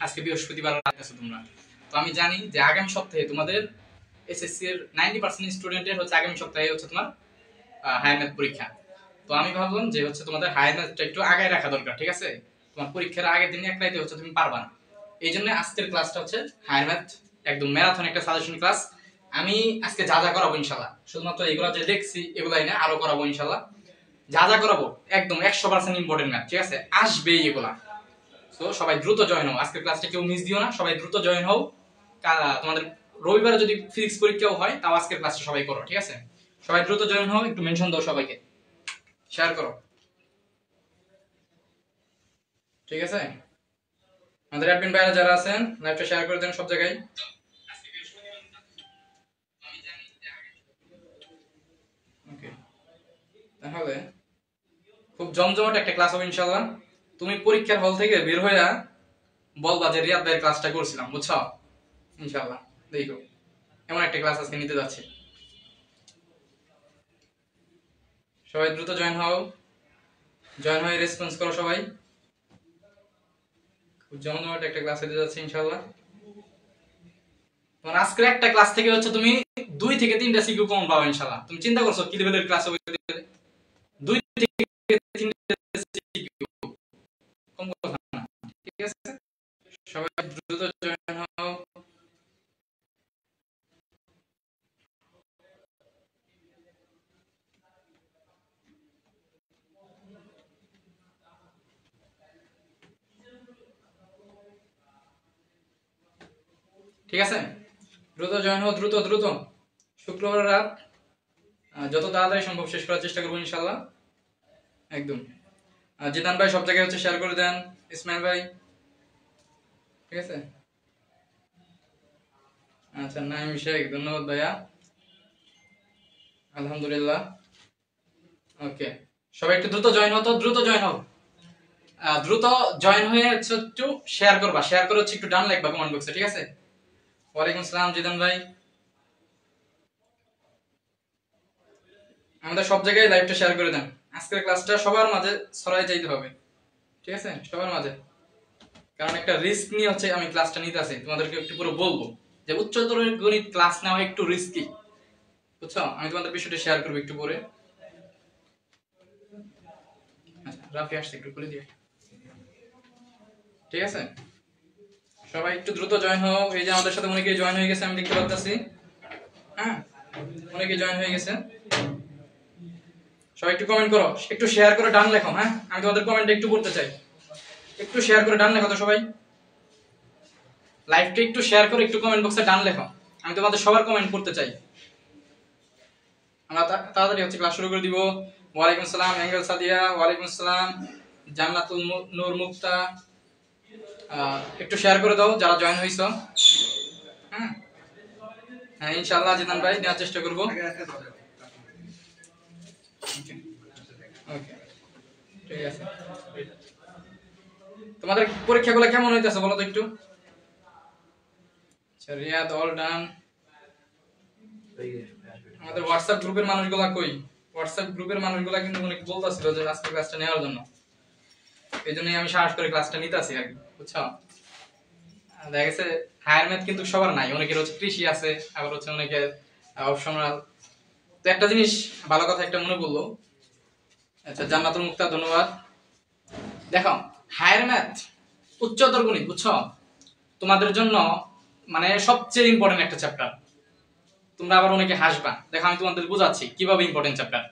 আজকে বৃহস্পতিবার আছো তোমরা। তো আমি জানি যে আগামী সপ্তাহে তোমাদের এসএসসি এর 90% স্টুডেন্টের হচ্ছে আগামী সপ্তাহে হচ্ছে তোমার হায়ার ম্যাথ পরীক্ষা। তো আমি ভাবলাম যে হচ্ছে তোমাদের হায়ার ম্যাথটা একটু আগে রাখা দরকার, ঠিক আছে? তোমার পরীক্ষার আগের দিন এক রাতে হচ্ছে তুমি পারবা না। এই জন্য আজকের ক্লাসটা হচ্ছে হায়ার ম্যাথ, একদম ম্যারাথন একটা সাজেশন ক্লাস। আমি আজকে যা যা করাবো ইনশাল্লাহ, শুধুমাত্র এগুলো যে দেখছি এগুলাই না, আরো করাবো ইনশাল্লাহ। যা যা করাবো একদম 100% ইম্পর্টেন্ট ম্যাথ, ঠিক আছে? আসবেই এগুলা। তো সবাই দ্রুত জয়েন হও, আজকের ক্লাসটা কেউ মিস দিও না, সবাই দ্রুত জয়েন হও। তোমাদের রবিবারে যদি ফিজিক্স পরীক্ষাও হয় তাও আজকের ক্লাসটা সবাই করো, ঠিক আছে? সবাই দ্রুত জয়েন হও, একটু মেনশন দাও সবাইকে, শেয়ার করো, ঠিক আছে? আমাদের অ্যাডমিন ভাইরা যারা আছেন লাইভটা শেয়ার করে দেন সব জায়গায়। ওকে, তাহলে খুব জমজমাট একটা ক্লাস হবে ইনশাআল্লাহ। তুমি পরীক্ষার হল থেকে বের হইয়া বলবা যে রিয়াদ ভাইয়ের ক্লাসটা করছিলাম, বুঝছো? ইনশাআল্লাহ দেখো এমন একটা ক্লাস আজকে নিতে যাচ্ছি। সবাই দ্রুত জয়েন হও, জয়েন হয়ে রেসপন্স করো সবাই। খুব জমজমাট একটা ক্লাস হতে যাচ্ছে ইনশাআল্লাহ। তোমার আজকের একটা ক্লাস থেকে হচ্ছে তুমি 2 থেকে 3টা সিকিউ কমন পাবে ইনশাআল্লাহ। তুমি চিন্তা করছো কি লেভেলের ক্লাস হবে? 2 থেকে 3টা সিকিউ কম কথা না, ঠিক আছে? সবাই দ্রুত জয়েন হও। ঠিক আছে, দ্রুত জয়েন হও, দ্রুত দ্রুত। শুক্রবার রাত যত তাড়াতাড়ি সম্ভব শেষ করার চেষ্টা করবো ইনশাআল্লাহ, একদম। জিদান ভাই সব জায়গায় হচ্ছে শেয়ার করে দেন, ইসমাইল ভাই, ঠিক আছে? আচ্ছা, নাইম শেখ, ধন্যবাদ ভাইয়া, আলহামদুলিল্লাহ। ওকে, সবাই একটু দ্রুত জয়েন হও, তো দ্রুত জয়েন হও, দ্রুত জয়েন হয়ে হচ্ছে একটু শেয়ার করবা, শেয়ার করে হচ্ছে একটু ডান লিখবা কমেন্ট বক্সে, ঠিক আছে? ওয়ালাইকুম আসসালাম জিদান ভাই। আমাদের সব জায়গায় লাইভটা শেয়ার করে দেন, আজকের ক্লাসটা সবার মাঝে ছড়াই যাইতে হবে, ঠিক আছে? সবার মাঝে, কারণ একটা রিস্ক নিয়ে হচ্ছে আমি ক্লাসটা নিতে আসি, তোমাদেরকে একটু পুরো বলবো যে উচ্চতর গণিত ক্লাস নেওয়া একটু রিস্কি, বুঝছো? আমি তোমাদের বিষয়টা শেয়ার করবো একটু পরে। আচ্ছা, রাফি আসছে, একটু খুলে দিয়ে, ঠিক আছে? সবাই একটু দ্রুত জয়েন হও। এই যে আমাদের সাথে অনেকেই জয়েন হয়ে গেছে, আমি দেখতে পাচ্ছি। হ্যাঁ, অনেকে জয়েন হয়ে গেছে। সবাই একটু কমেন্ট করো, একটু শেয়ার করে ডান লেখো। হ্যাঁ, আমি তোমাদের কমেন্ট একটু পড়তে চাই, একটু শেয়ার করে ডান লেখো তো সবাই। লাইভটা একটু শেয়ার করে একটু কমেন্ট বক্সে ডান লেখো, আমি তোমাদের সবার কমেন্ট পড়তে চাই। আমরা তাড়াতাড়ি হচ্ছে ক্লাস শুরু করে দিব। ওয়ালাইকুম আসসালাম অ্যাঙ্গেল সাদিয়া, ওয়ালাইকুম আসসালাম জান্নাতুল নূর মুক্তা। একটু শেয়ার করে দাও যারা জয়েন হইছো। হ্যাঁ হ্যাঁ, ইনশাআল্লাহ জিদান ভাই দেওয়ার চেষ্টা করব। ওকে, ঠিক আছে। তোমাদের পরীক্ষাগুলো কেমন হইতেছে বলো তো একটু। আচ্ছা, রিয়াদ অল ডান। আমাদের হোয়াটসঅ্যাপ গ্রুপের মানুষগুলা কই? হোয়াটসঅ্যাপ গ্রুপের মানুষগুলা কিন্তু অনেক বলতাছিল যে আজকে ক্লাসটা নেওয়ার জন্য, এই জন্যই আমি সাহস করে ক্লাসটা নিতেছি আর কি, বুঝছো? দেখা গেছে হায়ার ম্যাথ কিন্তু সবার নাই, অনেকের হচ্ছে কৃষি আছে, আবার হচ্ছে অনেকের অপশনাল। তো একটা জিনিস ভালো কথা একটা মনে পড়লো। আচ্ছা, জান্নাতুল মুক্তা, ধন্যবাদ। দেখো, হায়ার ম্যাথ উচ্চতর গণিত, বুঝছো, তোমাদের জন্য মানে সবচেয়ে ইম্পর্টেন্ট একটা চ্যাপ্টার। তোমরা আবার অনেকে হাসবা, দেখো আমি তোমাদের বুঝাচ্ছি কিভাবে ইম্পর্টেন্ট চ্যাপ্টার।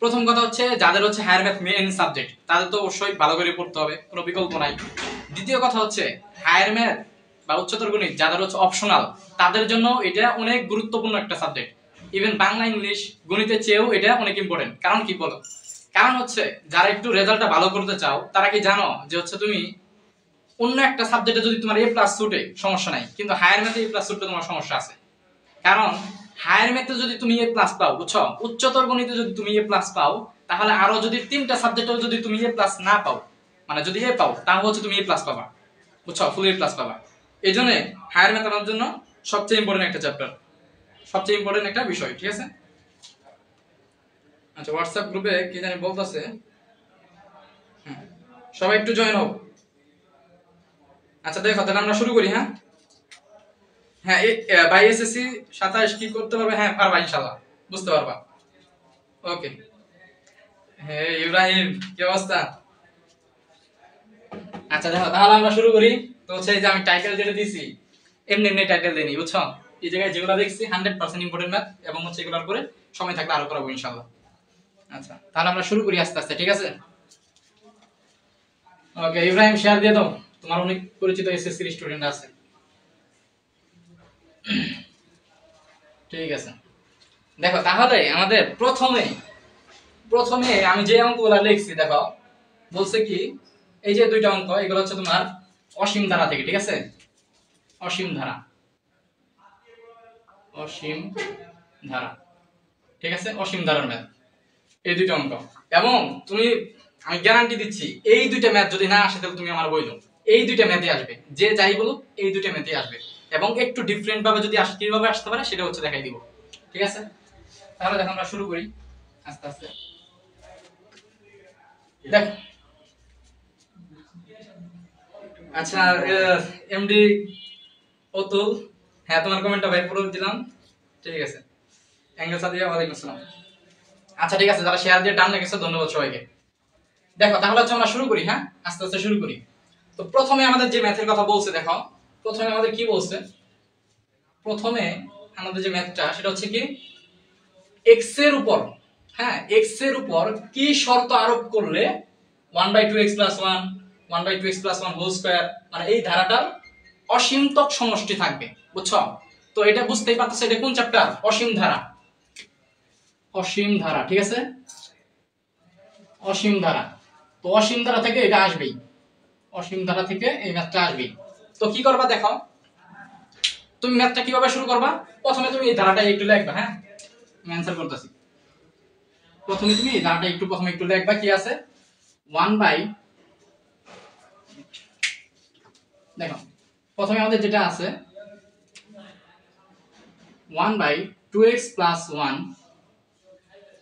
প্রথম কথা হচ্ছে যাদের হচ্ছে হায়ার ম্যাথ মেইন সাবজেক্ট তাদের তো অবশ্যই ভালো করে পড়তে হবে, কোনো বিকল্প নাই। দ্বিতীয় কথা হচ্ছে হায়ার ম্যাথ বা উচ্চতর গণিত যাদের হচ্ছে অপশনাল, তাদের জন্য এটা অনেক গুরুত্বপূর্ণ একটা সাবজেক্ট। ইভেন বাংলা ইংলিশ গণিতের চেয়েও এটা অনেক ইম্পর্টেন্ট। কারণ কি বলো? কারণ হচ্ছে যারা একটু রেজাল্টটা ভালো করতে চাও তারা কি জানো যে হচ্ছে তুমি অন্য একটা সাবজেক্টে যদি তোমার এ প্লাস ছুটে সমস্যা নাই, কিন্তু হায়ার ম্যাথে এ প্লাস ছুটতে তোমার সমস্যা আছে। কারণ হায়ার ম্যাথে যদি তুমি এ প্লাস পাও, বুঝছো, উচ্চতর গণিতে যদি তুমি এ প্লাস পাও, তাহলে আরো যদি 3টা সাবজেক্টেও যদি তুমি এ প্লাস না পাও, মানে যদি এ পাও তাহলে হচ্ছে তুমি এ প্লাস পাবা, বুঝছো, ফুল এ প্লাস পাবা। এই জন্য হায়ার ম্যাথ আমার জন্য সবচেয়ে ইম্পর্টেন্ট একটা চ্যাপ্টার, সবচেয়ে ইম্পর্টেন্ট একটা বিষয়, ঠিক আছে? আচ্ছা, হোয়াটসঅ্যাপ গ্রুপে কি জানি বলতেছে। সবাই একটু জয়েন হোক। আচ্ছা দেখো তাহলে আমরা শুরু করি। হ্যাঁ হ্যাঁ বাই এসএসসি 27 কি করতে পারবে? হ্যাঁ পারবা ইনশাআল্লাহ, বুঝতে পারবা। ওকে। হ্যাঁ ইব্রাহিম, কি অবস্থা? আচ্ছা দেখো তাহলে আমরা শুরু করি। তো হচ্ছে যে আমি টাইটেল যেটা দিছি এমনি এমনি টাইটেল দেইনি, বুঝছো? এই জায়গায় যেগুলো দেখছি 100% ইম্পর্টেন্ট ম্যাথ, এবং হচ্ছে এগুলোর পরে সময় থাকলে আরো করাবো ইনশাআল্লাহ। আচ্ছা তাহলে আমরা শুরু করি আস্তে আস্তে, ঠিক আছে? ওকে ইব্রাহিম শেয়ার দিয়ে দাও, তোমার অনেক পরিচিত এসএসসি স্টুডেন্ট আছে। ঠিক আছে দেখো তাহলে আমাদের প্রথমে প্রথমে আমি যে অঙ্কগুলো লিখছি দেখো, বলছে কি এই যে দুইটা অঙ্ক এগুলো হচ্ছে তোমার অসীম ধারা থেকে, ঠিক আছে? অসীম ধারা, অসীম ধারা, ঠিক আছে? অসীম ধারার ম্যাথ এই দুইটা অঙ্ক। এবং তুমি, আমি গ্যারান্টি দিচ্ছি এই দুইটা ম্যাথ যদি না আসে তাহলে তুমি আমার বই দাও, এই দুইটা ম্যাথই আসবে, যে যাই বলুক এই দুইটা ম্যাথই আসবে। এবং একটু ডিফারেন্ট ভাবে যদি আসে, কিভাবে আসতে পারে সেটা হচ্ছে দেখাই দিব, ঠিক আছে? তাহলে দেখো আমরা শুরু করি আস্তে আস্তে। দেখ আচ্ছা এমডি অতুল, হ্যাঁ তোমার কমেন্টটা ভাই পুরো দিলাম, ঠিক আছে? অ্যাঙ্গেল সাদিয়া, ওয়ালাইকুম আসসালাম। আচ্ছা ঠিক আছে, যারা শেয়ার দিয়ে টান লেগেছে ধন্যবাদ সবাইকে। দেখো তাহলে হচ্ছে আমরা শুরু করি, হ্যাঁ আস্তে আস্তে শুরু করি। তো প্রথমে আমাদের যে ম্যাথের কথা বলছে দেখো, প্রথমে আমাদের কি বলছে? প্রথমে আমাদের যে ম্যাথটা সেটা হচ্ছে কি x এর উপর, হ্যাঁ x এর উপর কি শর্ত আরোপ করলে 1/2x + 1 1/2x + 1 হোল স্কয়ার, মানে এই ধারাটার অসীমতক সমষ্টি থাকবে, বুঝছো? তো এটা বুঝতেই পারতেছো এটা কোন চ্যাপ্টার? অসীম ধারা, অসীম ধারা, ঠিক আছে? অসীম ধারা। তো অসীম ধারা থেকে এটা আসবেই, অসীম ধারা থেকে এই ম্যাথটা আসবেই। তো কি করবা দেখো, তুমি ম্যাথটা কিভাবে শুরু করবা? প্রথমে তুমি এই ধারাটা একটু লিখবা, হ্যাঁ আমি অ্যানসার করতেছি। প্রথমে তুমি এই ধারাটা প্রথমে একটু লিখবা, কি আছে 1 বাই, দেখো প্রথমে আমাদের যেটা আছে 1/2x + 1,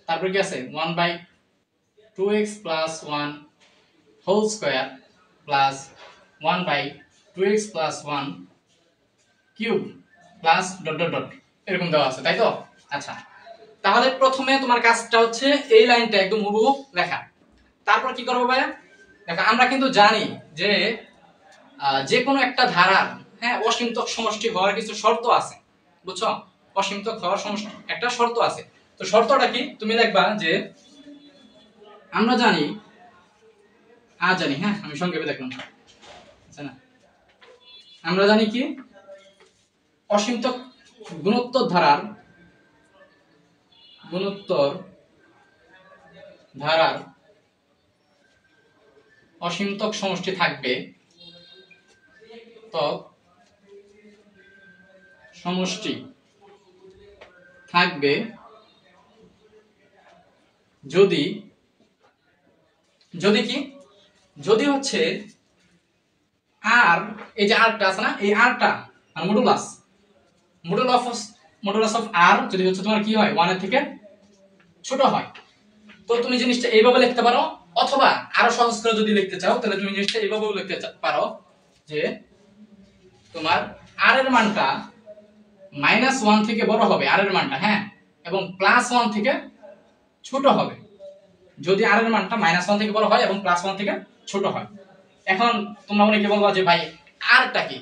তারপর কি আছে 1/2x + 1 whole square plus 1/2x + 1 cube plus dot dot dot, এরকম দেওয়া আছে, তাই তো? আচ্ছা তাহলে প্রথমে তোমার কাজটা হচ্ছে এই লাইনটা একদম হুবহু লেখা। তারপর কি করবো ভাইয়া? দেখো আমরা কিন্তু জানি যে যে কোনো একটা ধারার, হ্যাঁ অসীমতক সমষ্টি হওয়ার কিছু শর্ত আছে, বুঝছো? অসীমতক হওয়ার সমষ্টি একটা শর্ত আছে। তো শর্তটা কি? তুমি লিখবা যে আমরা জানি, জানি, হ্যাঁ আমি সংক্ষেপে দেখলাম, আচ্ছা না, আমরা জানি কি অসীমতক গুণোত্তর ধারার, গুণোত্তর ধারার অসীমতক সমষ্টি থাকবে, তক সমষ্টি থাকবে যদি, যদি কি, যদি হচ্ছে আর, এই যে আরটা আছে না, এই আরটা আর মডুলাস, মডুলাস অফ আর যদি হচ্ছে তোমার কি হয় 1 এর থেকে ছোট হয়। তো তুমি জিনিসটা এইভাবে লিখতে পারো, অথবা আরো সহজ করে যদি লিখতে চাও তাহলে তুমি জিনিসটা এইভাবেও লিখতে পারো যে তোমার আর এর মানটা -1 থেকে বড় হবে, আর এর মানটা, হ্যাঁ, এবং +1 থেকে ছোট হবে, যদি আর এর মানটা -1 থেকে বড় হয় এবং +1 থেকে ছোট হয়। এখন তোমরা অনেকে বলবা যে ভাই আরটা কি,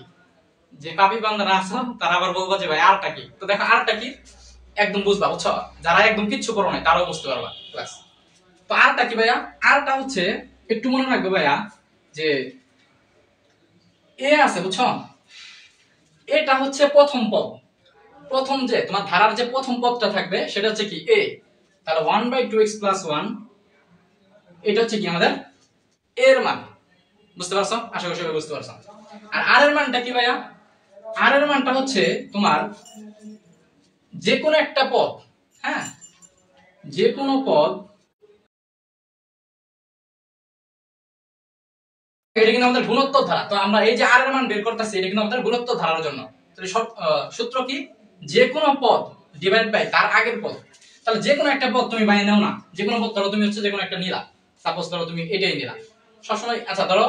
যে পাপি বান্দারা আছে তারা আবার বলবা যে ভাই আরটা কি। তো দেখো আরটা কি একদম বুঝবা, বুঝছো? যারা একদম কিচ্ছু করো নাই তারাও বুঝতে পারবা ক্লাস। তো আরটা কি ভাইয়া? আরটা হচ্ছে একটু মনে রাখবে ভাইয়া যে এ আছে, বুঝছো? এটা হচ্ছে প্রথম পদ, প্রথম যে তোমার ধারার যে প্রথম পদটা থাকবে সেটা হচ্ছে কি এ। তাহলে 1/2x + 1 এটা হচ্ছে কি আমাদের এর মান, বুঝতে পারছো? আশা করি সবাই বুঝতে পারছো। আর আর এর মানটা কি ভাইয়া? আর এর মানটা হচ্ছে তোমার যে কোনো একটা পদ, হ্যাঁ যে কোনো পদ, এটা কিন্তু আমাদের গুণোত্তর ধারা। তো আমরা এই যে আর এর মান বের করতেছি এটা কিন্তু আমাদের গুণোত্তর ধারার জন্য। তাহলে সূত্র কি? যে কোনো পদ ডিভাইড বাই তার আগের পদ। তাহলে যে কোনো একটা পদ তুমি বাইরে নাও না, যে কোনো পদ ধরো তুমি হচ্ছে যে কোনো একটা নিলা, সাপোজ ধরো তুমি এটাই নিলা সবসময়, আচ্ছা ধরো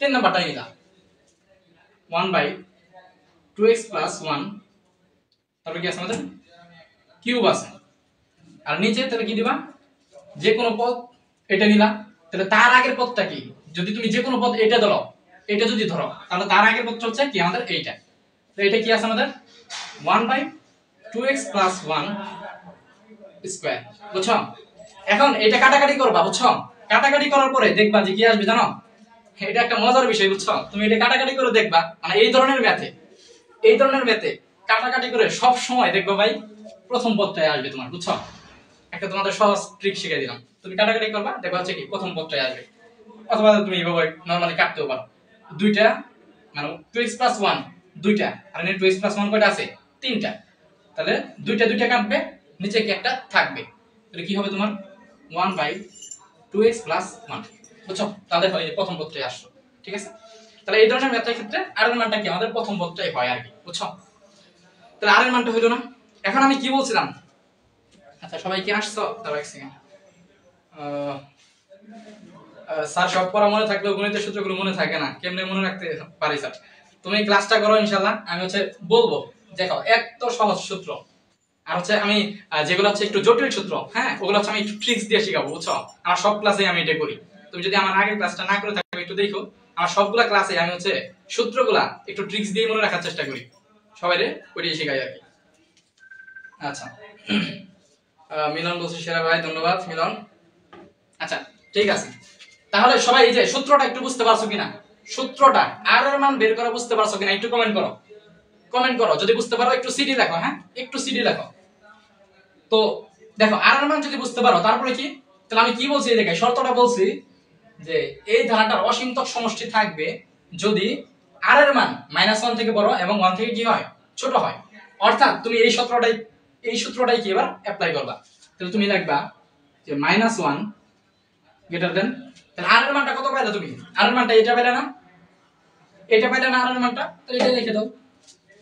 3 নাম্বারটাই নিলা, 1/2x + 1, তারপর কি আছে আমাদের কিউব আছে, আর নিচে তাহলে কি দিবা যে কোনো পদ এটা নিলা, তাহলে তার আগের পদটা কি, যদি তুমি যে কোনো পদ এটা ধরো, এটা যদি ধরো তাহলে তার আগের পদটা হচ্ছে কি আমাদের এইটা, তো এটা কি আছে আমাদের 1/2x + 1 স্কয়ার, বুঝছো? এখন এটা কাটাকাটি করবা, বুঝছো? কাটাকাটি করার পরে দেখবা যে কি আসবে জানো, এটা একটা মজার বিষয়, বুঝছো? তুমি এটা কাটাকাটি করে দেখবা, মানে এই ধরনের ম্যাথে কাটাকাটি করে সব সময় দেখবা ভাই প্রথম পদটাই আসবে তোমার, বুঝছো? একটা তোমাদের সহজ ট্রিক শিখিয়ে দিলাম, তুমি কাটাকাটি করবা দেখবা হচ্ছে কি প্রথম পদটাই আসবে, অথবা তুমি এইভাবে নরমালি কাটতেও পারো, দুইটা মানে 2x + 1 দুইটা, আর এখানে 2x + 1 কয়টা আছে, তিনটা, তাহলে দুইটা দুইটা কাটবে, নিচে কি একটা থাকবে, তাহলে কি হবে তোমার 1/2x + 1, বুঝছো? তাহলে হয় প্রথম পদটাই আসলো, ঠিক আছে? তাহলে এই ধরনের ম্যাথের ক্ষেত্রে আর এর মানটা কি আমাদের প্রথম পদটাই হয় আর কি, বুঝছো? তাহলে আর এর মানটা হইলো না। এখন আমি কি বলছিলাম, আচ্ছা সবাই কি আসছো, দাঁড়াও এক সেকেন্ড, স্যার সব পড়া মনে থাকলেও গণিতের সূত্রগুলো মনে থাকে না, কেমনে মনে রাখতে পারি স্যার? তুমি ক্লাসটা করো ইনশাআল্লাহ, আমি হচ্ছে বলবো, দেখো এক তো সহজ সূত্র, আর হচ্ছে আমি যেগুলো হচ্ছে একটু জটিল সূত্র, হ্যাঁ ওগুলো হচ্ছে আমি একটু ট্রিক্স দিয়ে শিখাবো, বুঝছো? আমার সব ক্লাসে আমি এটা করি, তুমি যদি আমার আগের ক্লাসটা না করে থাকো একটু দেখো, আমার সবগুলা ক্লাসে আমি হচ্ছে সূত্রগুলা একটু ট্রিক্স দিয়ে মনে রাখার চেষ্টা করি, সবাইরে ওইটাই শেখাই আর কি। আচ্ছা মিলন বলছি সেরা ভাই, ধন্যবাদ মিলন। আচ্ছা ঠিক আছে, তাহলে সবাই এই যে সূত্রটা একটু বুঝতে পারছো কিনা, সূত্রটা আর এর মান বের করা বুঝতে পারছো কিনা একটু কমেন্ট করো, যদি বুঝতে পারো একটু সিডি লেখো, হ্যাঁ একটু সিডি লেখো। তো দেখো আর এর মান যদি বুঝতে পারো তারপরে কি, তাহলে আমি কি বলছি এই জায়গায় শর্তটা বলছি যে এই ধারাটার অসীমতক সমষ্টি থাকবে যদি আর এর মান -1 থেকে বড় এবং 1 থেকে কি হয় ছোট হয়, অর্থাৎ তুমি এই সূত্রটাই কি এবার অ্যাপ্লাই করবা, তাহলে তুমি লিখবা যে -1 গ্রেটার দেন, তাহলে আর এর মানটা কত পাইলা তুমি, আর এর মানটা এটা পাইলা না, এটা পাইলা না আর এর মানটা, তাহলে এটা লিখে দাও,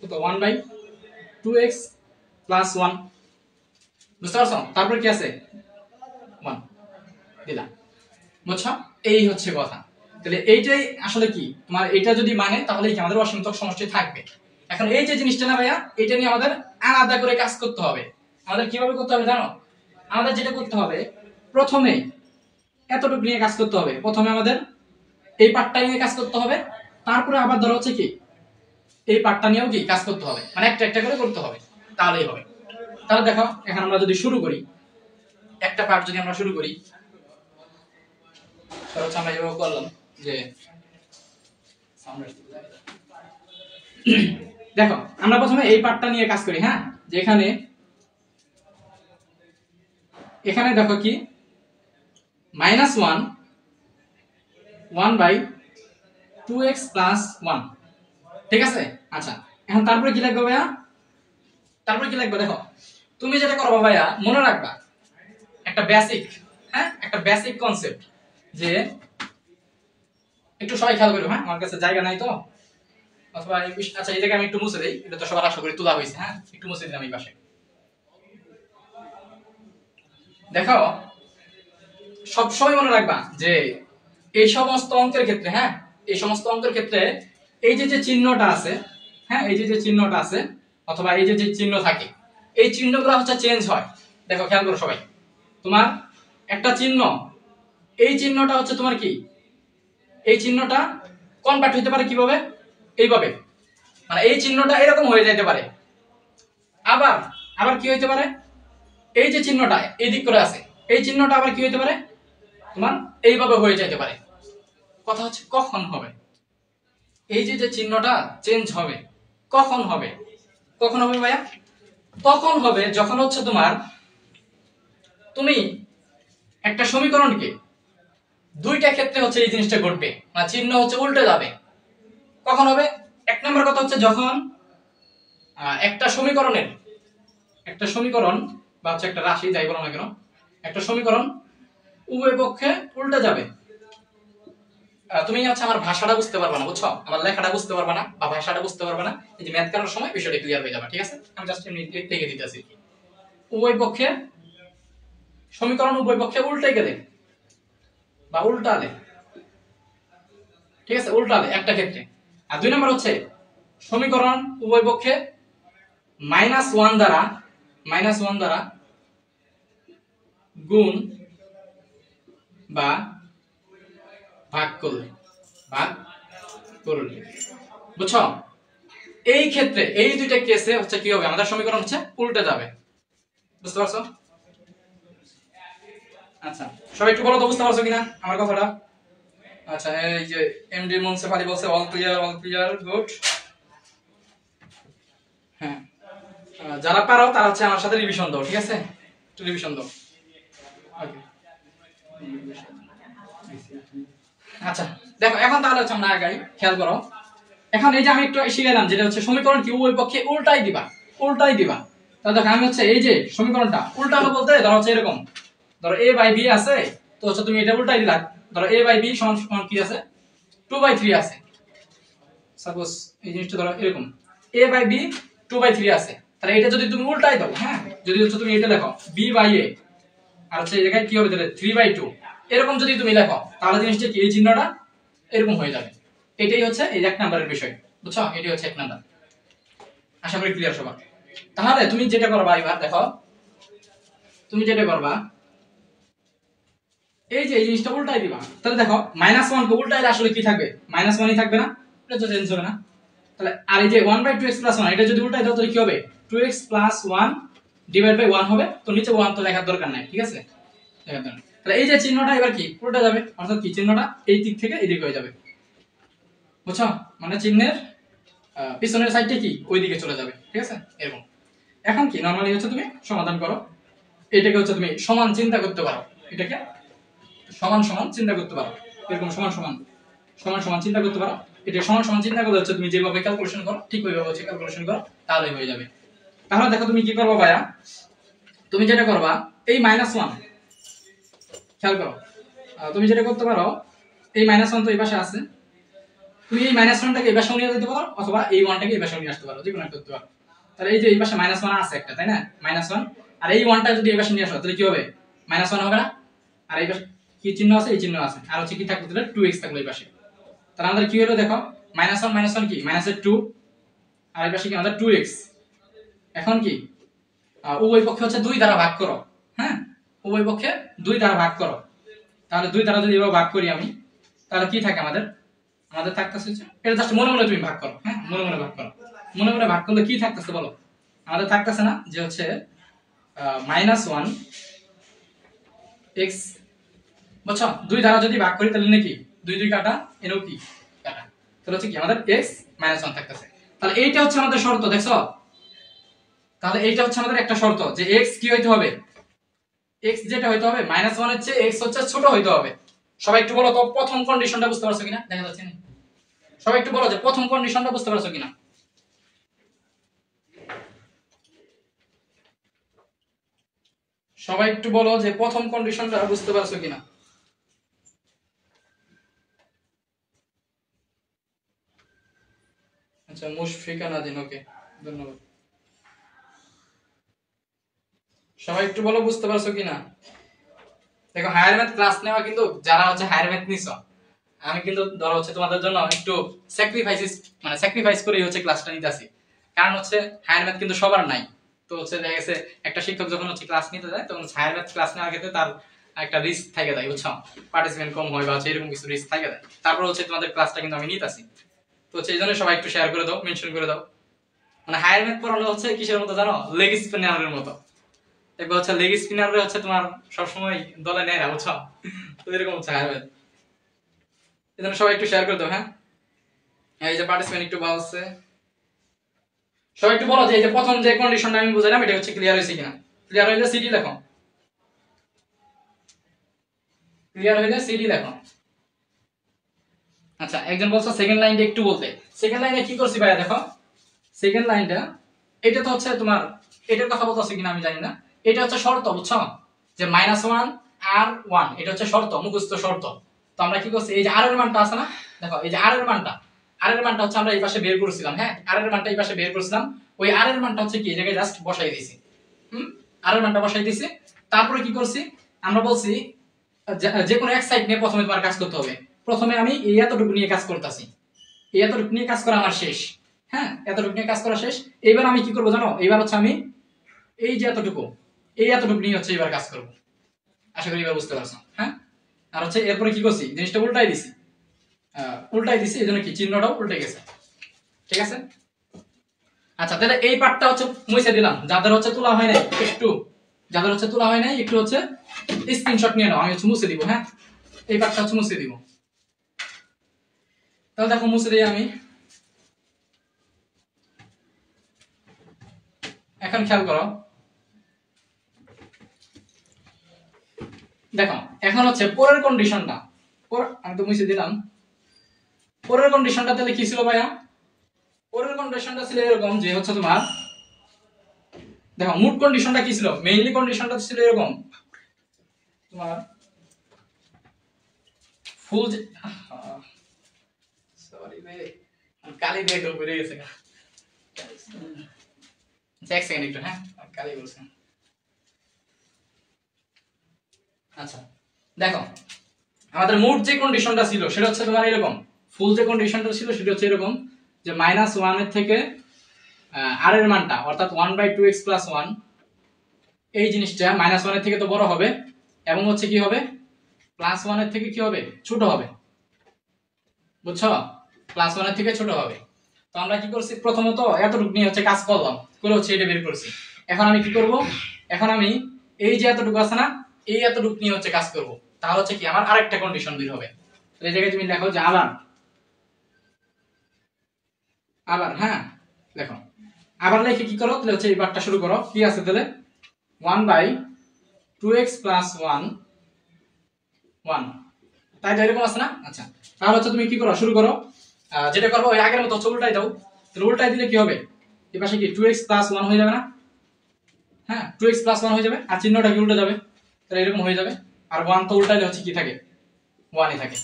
কত 1/2x + 1, বুঝতে পারছো? তারপর কি আছে 1 দিলাম, বুঝছো? এই হচ্ছে কথা। তাহলে এইটাই আসলে কি তোমার, এটা যদি মানে তাহলে কি আমাদের অসীমতক সমষ্টি থাকবে। এখন এই যে জিনিসটা না ভাইয়া, এটা নিয়ে আমাদের আলাদা করে কাজ করতে হবে। আমাদের কিভাবে করতে হবে জানো, আমাদের যেটা করতে হবে প্রথমে এতটুকু নিয়ে কাজ করতে হবে, প্রথমে আমাদের এই পার্টটা নিয়ে কাজ করতে হবে, তারপরে আবার ধরো হচ্ছে কি এই পার্টটা নিয়েও কি কাজ করতে হবে, মানে একটা একটা করে করতে হবে, তাহলেই হবে। তাহলে দেখো এখন আমরা যদি শুরু করি, একটা পার্ট যদি আমরা শুরু করি, তাহলে হচ্ছে আমরা এভাবে করলাম যে দেখো আমরা প্রথমে এই পার্টটা নিয়ে কাজ করি, হ্যাঁ যে এখানে দেখো কি -1 1/2x + 1, ঠিক আছে? আচ্ছা এখন তারপরে কি লিখবে ভাইয়া, তারপরে কি লিখবে দেখো, তুমি যেটা করবা ভাইয়া মনে রাখবা একটা বেসিক, হ্যাঁ একটা বেসিক কনসেপ্ট, যে একটু সবাই খেয়াল করবে, হ্যাঁ আমার কাছে জায়গা নাই তো, অথবা আচ্ছা এই জায়গায় আমি একটু মুছে দেই, এটা তো সবার আশা করি তোলা হয়েছে, হ্যাঁ একটু মুছে দিলাম এই পাশে। দেখো সবসময় মনে রাখবা যে এই সমস্ত অঙ্কের ক্ষেত্রে, হ্যাঁ এই সমস্ত অঙ্কের ক্ষেত্রে এই যে চিহ্নটা আছে, হ্যাঁ এই যে চিহ্নটা আছে অথবা এই যে চিহ্ন থাকে, এই চিহ্নগুলো হচ্ছে চেঞ্জ হয়। দেখো খেয়াল করো সবাই, তোমার একটা চিহ্ন, এই চিহ্নটা হচ্ছে তোমার কি, এই চিহ্নটা কনভার্ট হতে পারে কিভাবে, এইভাবে, মানে এই চিহ্নটা এরকম হয়ে যেতে পারে, আবার আবার কি হইতে পারে, এই যে চিহ্নটা এই দিক করে আছে, এই চিহ্নটা আবার কি হইতে পারে তোমার এইভাবে হয়ে যেতে পারে। কথা হচ্ছে কখন হবে, এই যে চিহ্নটা চেঞ্জ হবে কখন হবে, কখন হবে ভাইয়া, তখন হবে যখন হচ্ছে তোমার তুমি একটা সমীকরণকে দুইটা ক্ষেত্রে হচ্ছে এই জিনিসটা ঘটবে, মানে চিহ্ন হচ্ছে উল্টে যাবে। কখন হবে, এক নম্বর কথা হচ্ছে যখন একটা সমীকরণ বা হচ্ছে একটা রাশি যাই বলো না কেন, একটা সমীকরণ উভয় পক্ষে উল্টে যাবে। তুমি হচ্ছে আমার ভাষাটা বুঝতে পারবে না, বুঝছো? আমার লেখাটা বুঝতে পারবে না বা ভাষাটা বুঝতে পারবে না, এই যে ম্যাথ করার সময় বিষয়টা ক্লিয়ার হয়ে যাবে, ঠিক আছে? আমি জাস্ট এমনি লিখে দিতেছি, উভয় পক্ষে সমীকরণ উভয় পক্ষে উল্টে গেলে বা উল্টালে, ঠিক আছে উল্টালে একটা ক্ষেত্রে। আর দুই নম্বর হচ্ছে সমীকরণ উভয় পক্ষে -1 দ্বারা গুণ বা ভাগ করলে বুঝছো? এই ক্ষেত্রে এই দুইটা কেসে হচ্ছে কি হবে, আমাদের সমীকরণ হচ্ছে উল্টে যাবে। বুঝতে পারছো? আচ্ছা, সবাই একটু বলো তো বুঝতে পারছো কিনা আমার কথাটা? আচ্ছা, এই যে এমডি মুনসিফ আলী বলছে অল ক্লিয়ার, গুড। হ্যাঁ, যারা পারো তারা হচ্ছে আমার সাথে রিভিশন দাও, ঠিক আছে? একটু রিভিশন দাও। ওকে, আচ্ছা দেখো এখন তাহলে হচ্ছে আমরা আগাই, খেয়াল করো। এখন এই যে আমি একটু শিখাইলাম যেটা হচ্ছে সমীকরণ কি উভয় পক্ষে উল্টাই দিবা। তাহলে দেখো আমি হচ্ছে এই যে সমীকরণটা উল্টানো বলতে ধরো হচ্ছে এরকম, ধরো a বাই b আছে, তো হচ্ছে তুমি এটা উল্টাই দিলা। ধরো a বাই b সমান সমান কি আছে, 2/3 আছে। সাপোজ এই জিনিসটা ধরো এরকম a বাই b 2/3 আছে, তাহলে এটা যদি তুমি উল্টাই দাও, হ্যাঁ, যদি হচ্ছে তুমি এটা লেখো b বাই a আর হচ্ছে এই জায়গায় কি হবে তাহলে 3/2 এরকম যদি তুমি লেখো, তাহলে জিনিসটা কি এই চিহ্নটা এরকম হয়ে যাবে। এটাই হচ্ছে এই এক নাম্বারের বিষয়, বুঝছো? এটাই হচ্ছে এক নাম্বার। আশা করি ক্লিয়ার সবার। তাহলে তুমি যেটা করবা এবার দেখো, তুমি যেটা করবা এই যে এই জিনিসটা উল্টাই দিবা। তাহলে দেখো -1 কে উল্টাইলে আসলে কি থাকবে, -1ই থাকবে না, এটা তো চেঞ্জ হবে না। তাহলে আর এই যে 1/2x + 1 এটা যদি উল্টাই দাও তাহলে কি হবে, 2x + 1 ডিভাইড বাই 1 হবে। তো নিচে 1 তো লেখার দরকার নাই, ঠিক আছে? তাহলে এই যে চিহ্নটা এবার কি উল্টা যাবে, অর্থাৎ কি চিহ্নটা এই দিক থেকে এই দিকে হয়ে যাবে, বুঝছো? মানে চিহ্নের পিছনের সাইডটা কি ওই দিকে চলে যাবে, ঠিক আছে? এরকম। এখন কি নরমালি হচ্ছে তুমি সমাধান করো, এটাকে হচ্ছে তুমি সমান চিন্তা করতে পারো, এটাকে সমান সমান চিন্তা করতে পারো, এরকম সমান সমান চিন্তা করতে পারো। এটা সমান সমান চিন্তা করলে হচ্ছে তুমি যেভাবে ক্যালকুলেশন করো ঠিক ওইভাবে হচ্ছে ক্যালকুলেশন করো, তাহলেই হয়ে যাবে। তাহলে দেখো তুমি কি করবা ভাইয়া, তুমি যেটা করবা এই -1 খেয়াল করো, তুমি যেটা করতে পারো এই -1 তো এই পাশে আছে, তুমি এই -1টাকে এই পাশে নিয়ে যেতে পারো অথবা এই 1টাকে এই পাশে নিয়ে আসতে পারো, যে কোনো একটা করতে পারো। তাহলে এই যে এই পাশে -1 আছে একটা, তাই না? -1 আর এই 1টা যদি এই পাশে নিয়ে আসো তাহলে কি হবে, -1 হবে না? আর এই পাশে কি চিহ্ন আছে, এই চিহ্ন আছে, আর হচ্ছে কি থাকবে তাহলে 2x থাকলো এই পাশে। তাহলে আমাদের কি হলো দেখো, -1 কি -2 আর এই পাশে কি আমাদের 2x। এখন কি উভয় পক্ষে হচ্ছে 2 দ্বারা ভাগ করো, হ্যাঁ, উভয় পক্ষে 2 দ্বারা ভাগ করো। তাহলে 2 দ্বারা যদি এভাবে ভাগ করি আমি, তাহলে কি থাকে আমাদের থাকতেছে এটা জাস্ট মনে মনে তুমি ভাগ করো, হ্যাঁ, মনে মনে ভাগ করো। মনে মনে ভাগ করলে কি থাকতেছে বলো, আমাদের থাকতেছে না যে হচ্ছে -1 x, বুঝছো? 2 দ্বারা যদি ভাগ করি তাহলে নাকি 2 2 কাটা, এরও কি কাটা, তাহলে হচ্ছে কি আমাদের x -1 থাকতেছে। তাহলে এইটা হচ্ছে আমাদের শর্ত, দেখছো? তাহলে এইটা হচ্ছে আমাদের একটা শর্ত যে x কি হইতে হবে, x যেটা হইতে হবে -1 এর চেয়ে x হচ্ছে ছোট হইতে হবে। সবাই একটু বলো তো প্রথম কন্ডিশনটা বুঝতে পারছো কিনা, দেখা যাচ্ছে না? সবাই একটু বলো যে প্রথম কন্ডিশনটা বুঝতে পারছো কিনা। সবাই একটু বলো যে প্রথম কন্ডিশনটা বুঝতে পারছো কিনা। আচ্ছা, মুশফিকা নাদিন, ওকে, ধন্যবাদ। সবাই একটু বলো বুঝতে পারছো কিনা। দেখো হায়ার ম্যাথ ক্লাস নেওয়া কিন্তু যারা হচ্ছে হায়ার ম্যাথ নিছো, আমি কিন্তু ধরো হচ্ছে তোমাদের জন্য একটু স্যাক্রিফাইস করেই হচ্ছে ক্লাসটা নিতেছি। কারণ হচ্ছে হায়ার ম্যাথ কিন্তু সবার নাই। তো হচ্ছে দেখা গেছে একটা শিক্ষক যখন হচ্ছে ক্লাস নিতে যায় তখন হায়ার ম্যাথ ক্লাস নেওয়ার ক্ষেত্রে তার একটা রিস্ক থাকে যায়, বুঝছো? পার্টিসিপেন্ট কম হয় বা হচ্ছে এরকম কিছু রিস্ক থাকে যায়। তারপর হচ্ছে তোমাদের ক্লাসটা কিন্তু আমি নিতেছি। তো হচ্ছে এই জন্য সবাই একটু শেয়ার করে দাও, মেনশন করে দাও। মানে হায়ার ম্যাথ পড়ানো হচ্ছে কিসের মতো জানো, লেগ স্পিনারের মতো। দেখবে হচ্ছে লেগ স্পিনারে হচ্ছে তোমার সবসময় দলে নেয় না, বুঝছো? তো এরকম হচ্ছে হায়ার ম্যাথ। এই জন্য সবাই একটু শেয়ার করে দাও, হ্যাঁ। এই যে পার্টিসিপেন্ট একটু বলছে, সবাই একটু বলো যে এই যে প্রথম যে কন্ডিশনটা আমি বুঝাইলাম এটা হচ্ছে ক্লিয়ার হয়েছে কিনা। ক্লিয়ার হইলে সিডি লেখো, ক্লিয়ার হইলে সিডি লেখো। আচ্ছা, একজন বলছে সেকেন্ড লাইনটা একটু বলতে। সেকেন্ড লাইনে কি করছি ভাইয়া দেখো, সেকেন্ড লাইনটা এটা তো হচ্ছে তোমার এটার কথা বলতেছে কিনা আমি জানি না। এটা হচ্ছে শর্ত, বুঝছো? যে -1 আর 1 এটা হচ্ছে শর্ত, মুখস্থ শর্ত। তো আমরা কি করছি, এই যে আর এর মানটা আছে না, দেখো এই যে আর এর মানটা হচ্ছে আমরা এই পাশে বের করেছিলাম, হ্যাঁ, আর এর মানটা এই পাশে বের করেছিলাম। ওই আর এর মানটা হচ্ছে কি এই জায়গায় জাস্ট বসাই দিয়েছি, আর এর মানটা বসাই দিয়েছি। তারপরে কি করছি, আমরা বলছি যে কোনো এক সাইড নিয়ে প্রথমে তোমার কাজ করতে হবে। প্রথমে আমি এই এতটুকু নিয়ে কাজ করতেছি, এই এতটুকু নিয়ে কাজ করা আমার শেষ, হ্যাঁ, এতটুকু নিয়ে কাজ করা শেষ। এইবার আমি কি করবো জানো, এইবার হচ্ছে আমি এই যে এতটুকু নিয়ে হচ্ছে এবার কাজ করব। আশা করি এবার বুঝতে পারছো। হ্যাঁ, আর হচ্ছে এরপরে কি করছি, জিনিসটা উল্টাই দিছি, এই জন্য কি চিহ্নটাও উল্টে গেছে। ঠিক আছে, আচ্ছা তাহলে এই পার্টটা হচ্ছে মুছে দিলাম। যাদের হচ্ছে তোলা হয় নাই একটু হচ্ছে স্ক্রিনশট নিয়ে নাও, আমি হচ্ছে মুছে দিব। হ্যাঁ, এই পার্টটা হচ্ছে মুছে দিব। তাহলে দেখো মুছে দিই আমি। এখন খেয়াল করো, দেখো এখন হচ্ছে পরের কন্ডিশনটা, আমি তো মুছে দিলাম। পরের কন্ডিশনটা তাহলে কি ছিল ভাইয়া? পরের কন্ডিশনটা ছিল এরকম যে হচ্ছে তোমার, দেখো মুড কন্ডিশনটা কি ছিল, মেইনলি কন্ডিশনটা ছিল এরকম তোমার ফুল, সরি রে কালি দিয়ে একটু বেরিয়ে গেছে। এক সেকেন্ড একটু, হ্যাঁ কালি বলছেন। আচ্ছা দেখো আমাদের মোট যে কন্ডিশনটা ছিল সেটা হচ্ছে তোমার এরকম, ফুল যে কন্ডিশনটা ছিল সেটা হচ্ছে এরকম যে -1 এর থেকে আর এর মানটা অর্থাৎ 1/2x + 1, এই জিনিসটা -1 এর থেকে তো বড় হবে এবং হচ্ছে কি হবে +1 এর থেকে কি হবে ছোট হবে, বুঝছো? +1 এর থেকে ছোট হবে। তো আমরা কি করছি, প্রথমত এতটুকু নিয়ে হচ্ছে কাজ করলাম, করে হচ্ছে এটা বের করছি। এখন আমি কি করব, এখন আমি এই যে এতটুকু আছে না, এই এতটুকু নিয়ে হচ্ছে কাজ করব। তাহলে হচ্ছে কি আমার আরেকটা কন্ডিশন বের হবে। তো এই জায়গায় তুমি দেখো যে আবার হ্যাঁ দেখো আবার লিখে কি করো, তাহলে হচ্ছে এই পার্টটা শুরু করো। কি আছে তাহলে 1/2x + 1 1, তাই তো এরকম আছে না? আচ্ছা তাহলে হচ্ছে তুমি কি করো, শুরু করো। যেটা করবো ওই আগের মতো হচ্ছে উল্টাই দাও। তাহলে উল্টাই দিলে কি হবে, এই পাশে কি 2x + 1 হয়ে যাবে না? হ্যাঁ 2x + 1 হয়ে যাবে, আর চিহ্নটা কি উল্টে যাবে, তাহলে এরকম হয়ে যাবে। আর 1 তো উল্টাইলে হচ্ছে কি থাকে, 1ই থাকে।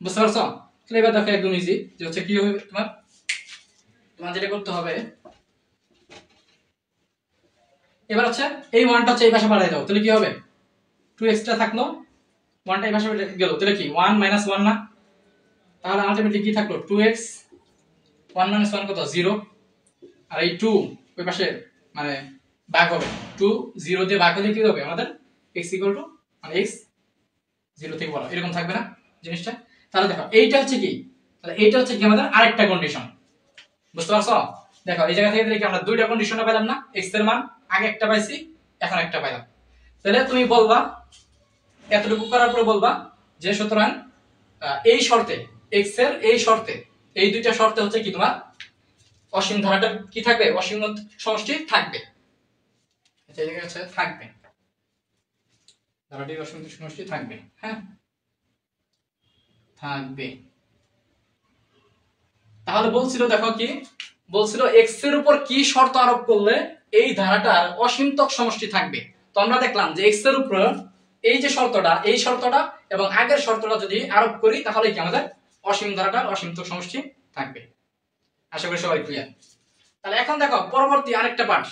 বুঝতে পারছো? তাহলে এবার দেখো একদম ইজি যে হচ্ছে কি হবে, তোমার যেটা করতে হবে এবার হচ্ছে এই 1টা হচ্ছে এই পাশে বাড়াই দাও। তাহলে কি হবে, 2x টা থাকলো, 1টা এই পাশে গেল, তাহলে কি 1 - 1 না? তাহলে আলটিমেটলি কি থাকলো 2x, 1 - 1 কত 0, আর এই 2 ওই পাশে মানে ভাগ হবে, 2 0 দিয়ে ভাগ হলে কি হবে আমাদের x = মানে x 0 থেকে বড়, এরকম থাকবে না জিনিসটা? তাহলে দেখো এইটা হচ্ছে কি, তাহলে এইটা হচ্ছে কি আমাদের আরেকটা কন্ডিশন। বুঝতে পারছো? দেখো এই জায়গা থেকে দেখি আমরা দুইটা কন্ডিশনটা পেলাম না, x এর মান আগে একটা পাইছি এখন একটা পাইলাম। তাহলে তুমি বলবা এতটুকু করার পরে বলবা যে সুতরাং এই শর্তে x এর এই শর্তে, এই দুইটা শর্তে হচ্ছে কি তোমার অসীম ধারাটা কি থাকবে, অসীম সমষ্টি থাকবে। আচ্ছা এই জায়গায় হচ্ছে থাকবে, ধারাটির অসীম সমষ্টি থাকবে। হ্যাঁ থাকবে। তাহলে বলছিল দেখো কি বলছিল, x এর উপর কি শর্ত আরোপ করলে এই ধারাটার অসীমতক সমষ্টি থাকবে। তো আমরা দেখলাম যে x এর উপর এই যে শর্তটা, এই শর্তটা এবং আগের শর্তটা যদি আরোপ করি তাহলে কি আমাদের অসীম ধারাটার অসীমতক সমষ্টি থাকবে। আশা করি সবাই ক্লিয়ার। তাহলে এখন দেখো পরবর্তী আরেকটা পার্ট,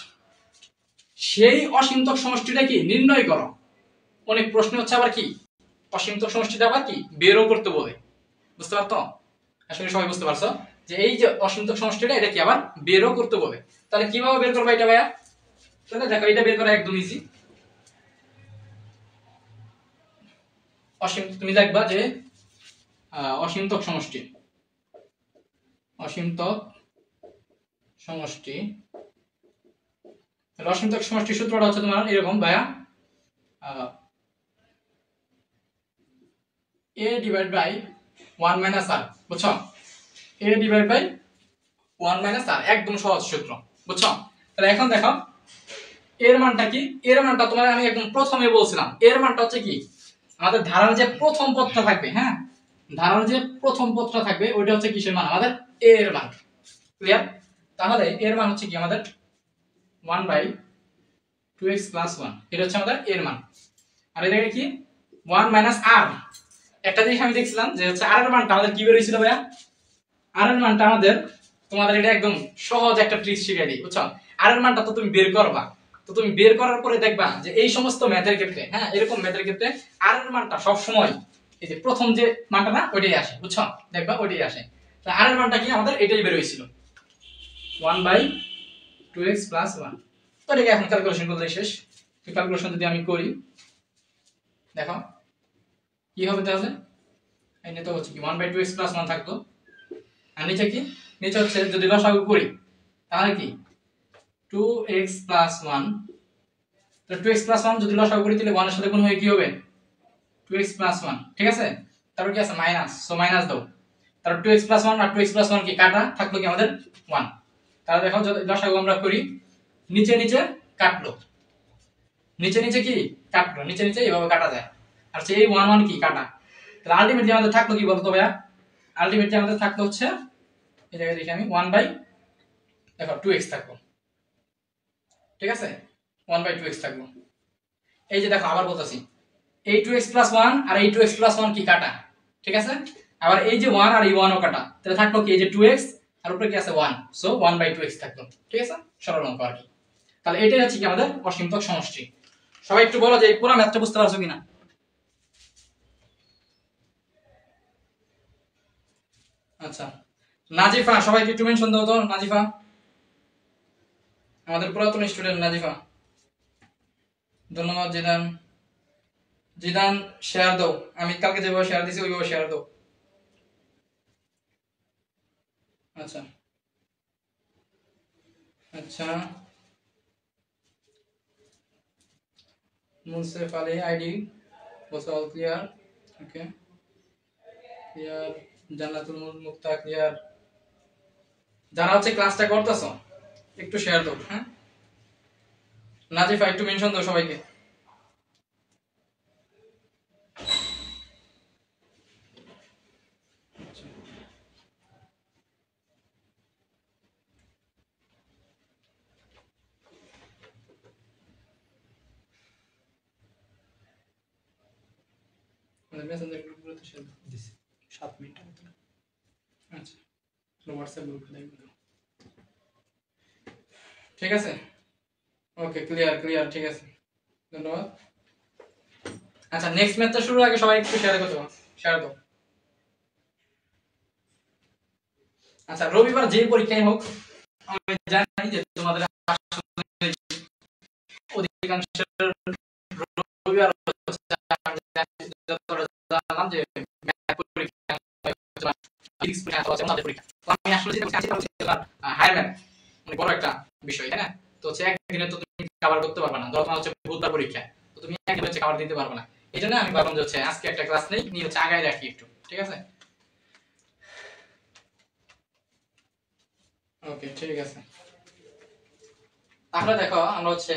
সেই অসীমতক সমষ্টিটা কি নির্ণয় করো। অনেক প্রশ্ন হচ্ছে আবার কি অসীমতক সমষ্টিটা আবার কি বেরও করতে বলে। বুঝতে পারতো? আসলে সবাই বুঝতে পারছো যে এই যে অসীমতক সমষ্টিটা এটা কি আবার বেরও করতে বলে। তাহলে কিভাবে বের করবে এটা ভাইয়া? তাহলে দেখো এটা বের করা একদম ইজি। তুমি দেখবা যে অসীমতক সমষ্টি, অসীমতক সমষ্টি, তাহলে অসীমতক সমষ্টির সূত্রটা হচ্ছে তোমার এরকম ভাইয়া, a divided by 1 - r, বুঝছো? a divided by 1 - r একদম সহজ সূত্র, বুঝছো? তাহলে এখন দেখো এর মানটা কি, এর মানটা তোমার আমি একদম প্রথমে বলছিলাম, এর মানটা হচ্ছে কি আমাদের ধারার যে প্রথম পদটা থাকবে, হ্যাঁ ধারার যে প্রথম পদটা থাকবে ওইটা হচ্ছে কিসের মান, আমাদের a এর মান। ক্লিয়ার? তাহলে এর মান হচ্ছে কি আমাদের 1/2x + 1, এটা হচ্ছে আমাদের এর মান। আর এটা কি 1 - r, একটা জিনিস আমি দেখছিলাম যে হচ্ছে r এর মানটা আমাদের কি বের হইছিল ভাইয়া, r এর মানটা আমাদের তোমাদের এটা একদম সহজ একটা ট্রিক শিখিয়ে দিই, বুঝছো? r এর মানটা তো তুমি বের করবা, তো তুমি বের করার পরে দেখবা যে এই সমস্ত ম্যাথের ক্ষেত্রে, হ্যাঁ এরকম ম্যাথের ক্ষেত্রে r এর মানটা সব সময় এই যে প্রথম যে মানটা না ওইটাই আসে, বুঝছো? দেখবা ওইটাই আসে। তো r এর মানটা কি আমাদের এটাই বের হইছিল। 1/2x + 1। তো এটাকে এখন ক্যালকুলেশন করলে শেষ। তো ক্যালকুলেশন যদি আমি করি, দেখো কি হবে তাহলে, এই নিতে হচ্ছে কি 1/2x + 1 থাকতো, আর নিচে কি, নিচে হচ্ছে যদি লসাগু করি তাহলে কি 2x + 1। তো 2x + 1 যদি লসাগু করি তাহলে 1 এর সাথে গুণ হয়ে কি হবে 2x + 1, ঠিক আছে। তারপর কি আছে মাইনাস, সো মাইনাস দাও। তারপর 2x + 1 আর 2x + 1 কি কাটা, থাকলো কি আমাদের 1। তাহলে দেখো যদি লসাগু আমরা করি, নিচে নিচে কাটলো, নিচে নিচে কি কাটলো, নিচে নিচে এইভাবে কাটা যায়, আর এই 1 1 কি কাটা। তাহলে আলটিমেটলি আমাদের থাকলো কি বলতো ভাইয়া, আলটিমেটলি আমাদের থাকলো হচ্ছে এই জায়গায় দেখি আমি 1/দেখো 2x থাকলো, ঠিক আছে, 1/2x থাকলো। এই যে দেখো আবার বলতাছি, এই 2x + 1 আর এই 2x + 1 কি কাটা, ঠিক আছে। আবার এই যে 1 আর এই 1 ও কাটা, তাহলে থাকলো কি এই যে 2x আর উপরে কি আছে 1, সো 1/2x থাকলো, ঠিক আছে, সরল অঙ্ক আর কি। তাহলে এটাই হচ্ছে কি আমাদের অসীমতক সমষ্টি। সবাই একটু বলো যে এই পুরো ম্যাথটা বুঝতে পারছো কিনা। আচ্ছা, নাজিফা, সবাইকে একটু মেনশন দাও তো, নাজিফা আমাদের পুরাতন স্টুডেন্ট নাজিফা। ধন্যবাদ জিদান, জিদান শেয়ার দাও, আমি কালকে যেভাবে শেয়ার দিছি ওইভাবে শেয়ার দাও। আচ্ছা আচ্ছা, মুনসেফ আলী আইডি বলছে অল ক্লিয়ার, ওকে ক্লিয়ার। জান্নাতুল মুক্তা ক্লিয়ার। যারা হচ্ছে ক্লাসটা করতেছো একটু শেয়ার দাও, হ্যাঁ। নাজিফা একটু মেনশন দাও সবাইকে। মেসেঞ্জার গ্রুপগুলোতে শেয়ার দিছি 7 মিনিটের ভিতরে। আচ্ছা, হোয়াটসঅ্যাপ গ্রুপে দেখব, ঠিক আছে, ওকে ক্লিয়ার ক্লিয়ার, ঠিক আছে, ধন্যবাদ। আচ্ছা, নেক্সট ম্যাচটা শুরুর আগে সবাই একটু শেয়ার করতে পারো, শেয়ার দাও। আচ্ছা, রবিবার যে পরীক্ষাই হোক, আমি জানি যে তোমাদের অধিকাংশের রবিবার আমি জানলাম যে পরীক্ষা আমি আসলে হায়ার ম্যাথ মানে বড় একটা বিষয়, তাই না। তো হচ্ছে একদিনে তো তুমি কভার করতে পারবে না, ধরো তোমার হচ্ছে বুধবার পরীক্ষা, তো তুমি একদিনে হচ্ছে কভার দিতে পারবে না। এই জন্য আমি ভাবলাম যে হচ্ছে আজকে একটা ক্লাস নেই, নিয়ে হচ্ছে আগায় রাখি একটু, ঠিক আছে। ওকে ঠিক আছে, তাহলে দেখো আমরা হচ্ছে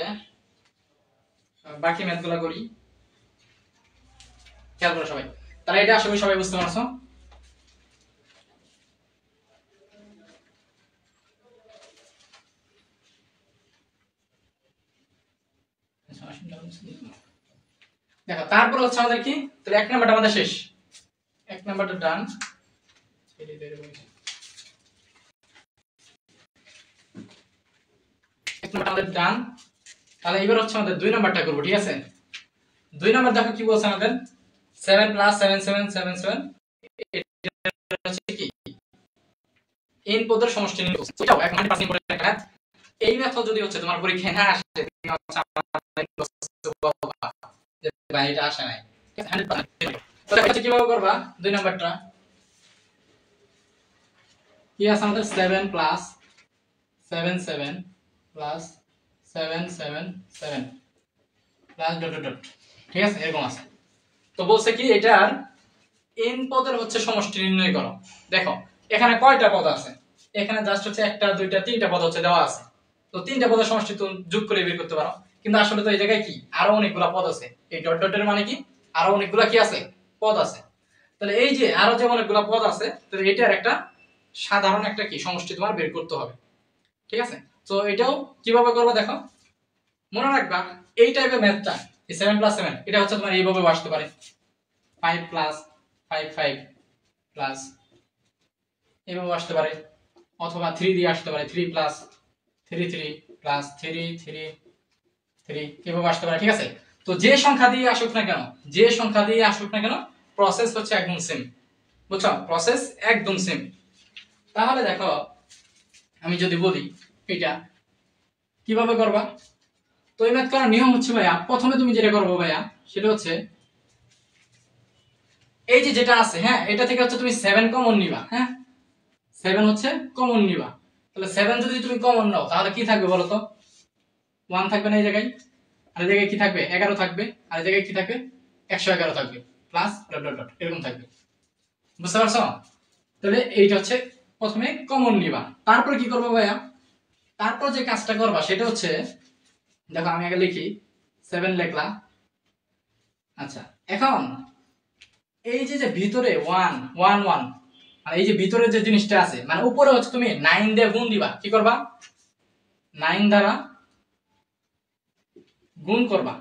বাকি ম্যাথগুলো করি, খেয়াল করো সবাই। তাহলে এটা আসলে সবাই বুঝতে পারছো। দেখো তারপর হচ্ছে আমাদের কি, তাহলে 1 নাম্বারটা আমাদের শেষ, 1 নাম্বারটা ডান। আমাদের ডান। তাহলে এবার হচ্ছে আমাদের 2 নাম্বারটা করব, ঠিক আছে। 2 নাম্বার দেখো কি বলছে আমাদের 7 + 7 7 7 7 এটা হচ্ছে কি n পদের সমষ্টি নির্ণয়। এটাও 100% করে একটা ম্যাথ। এই মেথড যদি হচ্ছে তোমার পরীক্ষায় না আসে, তুমি হচ্ছে যে ভাই এটা আসে নাই, 100%। তাহলে এটা কিভাবে করবা, 2 নাম্বারটা কি আছে আমাদের 7 + 7 7 + 7 7 7 প্লাস ডট ডট ডট, ঠিক আছে, এরকম আছে। তো বলছে কি এটার n পদের হচ্ছে সমষ্টি নির্ণয় করো। দেখো এখানে কয়টা পদ আছে, এখানে জাস্ট হচ্ছে 1টা 2টা 3টা পদ হচ্ছে দেওয়া আছে, তো 3টা পদের সমষ্টি তুমি যোগ করে বের করতে পারো। কিন্তু আসলে তো এই জায়গায় কি আরো অনেকগুলা পদ আছে, এই ডট ডটের মানে কি আরো অনেকগুলা কি আছে পদ আছে। তাহলে এই যে আরো যে অনেকগুলা পদ আছে, তাহলে এটার একটা সাধারণ একটা কি সমষ্টি তোমার বের করতে হবে, ঠিক আছে। তো এটাও কিভাবে করবে দেখো, মনে রাখবা এই টাইপের ম্যাথটা এই 7 + 7 এটা হচ্ছে তোমার এইভাবে আসতে পারে 5 + 5 5 প্লাস এভাবে আসতে পারে, অথবা 3 দিয়ে আসতে পারে 3 + 3 3 প্লাস 3 3 3 এভাবে আসতে পারে, ঠিক আছে। তো যে সংখ্যা দিয়ে আসুক না কেন, যে সংখ্যা দিয়ে আসুক না কেন, প্রসেস হচ্ছে একদম সেম, বুঝছো, প্রসেস একদম সেম। তাহলে দেখো আমি যদি বলি এটা কিভাবে করবা, তো এই ম্যাথ করার নিয়ম হচ্ছে ভাইয়া, প্রথমে তুমি যেটা করবো ভাইয়া সেটা হচ্ছে এই যে যেটা আছে, হ্যাঁ, এটা থেকে হচ্ছে তুমি 7 কমন নিবা। হ্যাঁ, 7 হচ্ছে কমন নিবা। তাহলে 7 যদি তুমি কমন নাও তাহলে কি থাকবে বলো তো? 1 থাকবে না এই জায়গায়, আর এই জায়গায় কি থাকবে? 11 থাকবে, আর এই জায়গায় কি থাকবে? 111 থাকবে, প্লাস ডট ডট ডট এরকম থাকবে। বুঝতে পারছো? তাহলে এইটা হচ্ছে প্রথমে কমন নিবা। তারপর কি করবো ভাইয়া? তারপর যে কাজটা করবা সেটা হচ্ছে, দেখো আমি আগে লিখি 7 লিখলাম। আচ্ছা, এখন এই যে যে ভিতরে 1 1 1, আর এই যে ভিতরে যে জিনিসটা আছে, মানে উপরে হচ্ছে তুমি 9 দিয়ে গুণ দিবা। কি করবা? 9 দ্বারা গুণ করবা।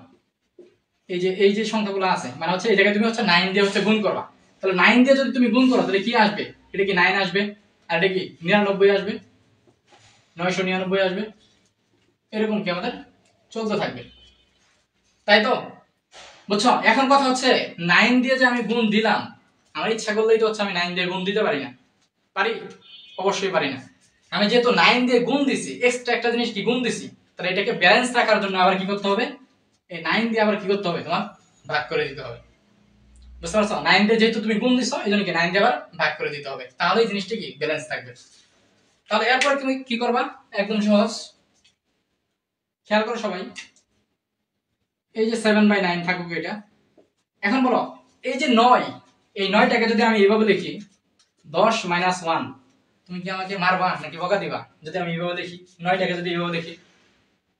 এই যে সংখ্যাগুলো আছে, মানে হচ্ছে এই জায়গায় তুমি হচ্ছে 9 দিয়ে হচ্ছে গুণ করবা। তাহলে 9 দিয়ে যদি তুমি গুণ করো তাহলে কি আসবে? এটা কি 9 আসবে, আর এটা কি 99 আসবে, 999 আসবে। এরকম কি আমাদের চলতে থাকবে, তাই তো? বুঝছো? এখন কথা হচ্ছে 9 দিয়ে যে আমি গুণ দিলাম, আমার ইচ্ছা করলেই তো হচ্ছে আমি 9 দিয়ে গুণ দিতে পারি না? পারি? অবশ্যই পারি না। আমি যেহেতু 9 দিয়ে গুণ দিছি, এক্সট্রা একটা জিনিস কি গুণ দিছি, তাহলে এটাকে ব্যালেন্স রাখার জন্য আবার কি করতে হবে? এই 9 দিয়ে আবার কি করতে হবে? তোমার ভাগ করে দিতে হবে। বুঝতে পারছো? 9 দিয়ে যেহেতু তুমি গুণ দিছো, এইজন্য কি 9 দিয়ে আবার ভাগ করে দিতে হবে, তাহলে এই জিনিসটা কি ব্যালেন্স থাকবে। তাহলে এরপর তুমি কি করবা? একদম সহজ, খেয়াল করো সবাই। এই যে 7/9 থাকুক এটা। এখন বলো, এই যে 9, এই 9টাকে যদি আমি এইভাবে লিখি 10 - 1, তুমি কি আমাকে মারবা নাকি বকা দিবা যদি আমি এইভাবে দেখি? 9টাকে যদি এইভাবে দেখি,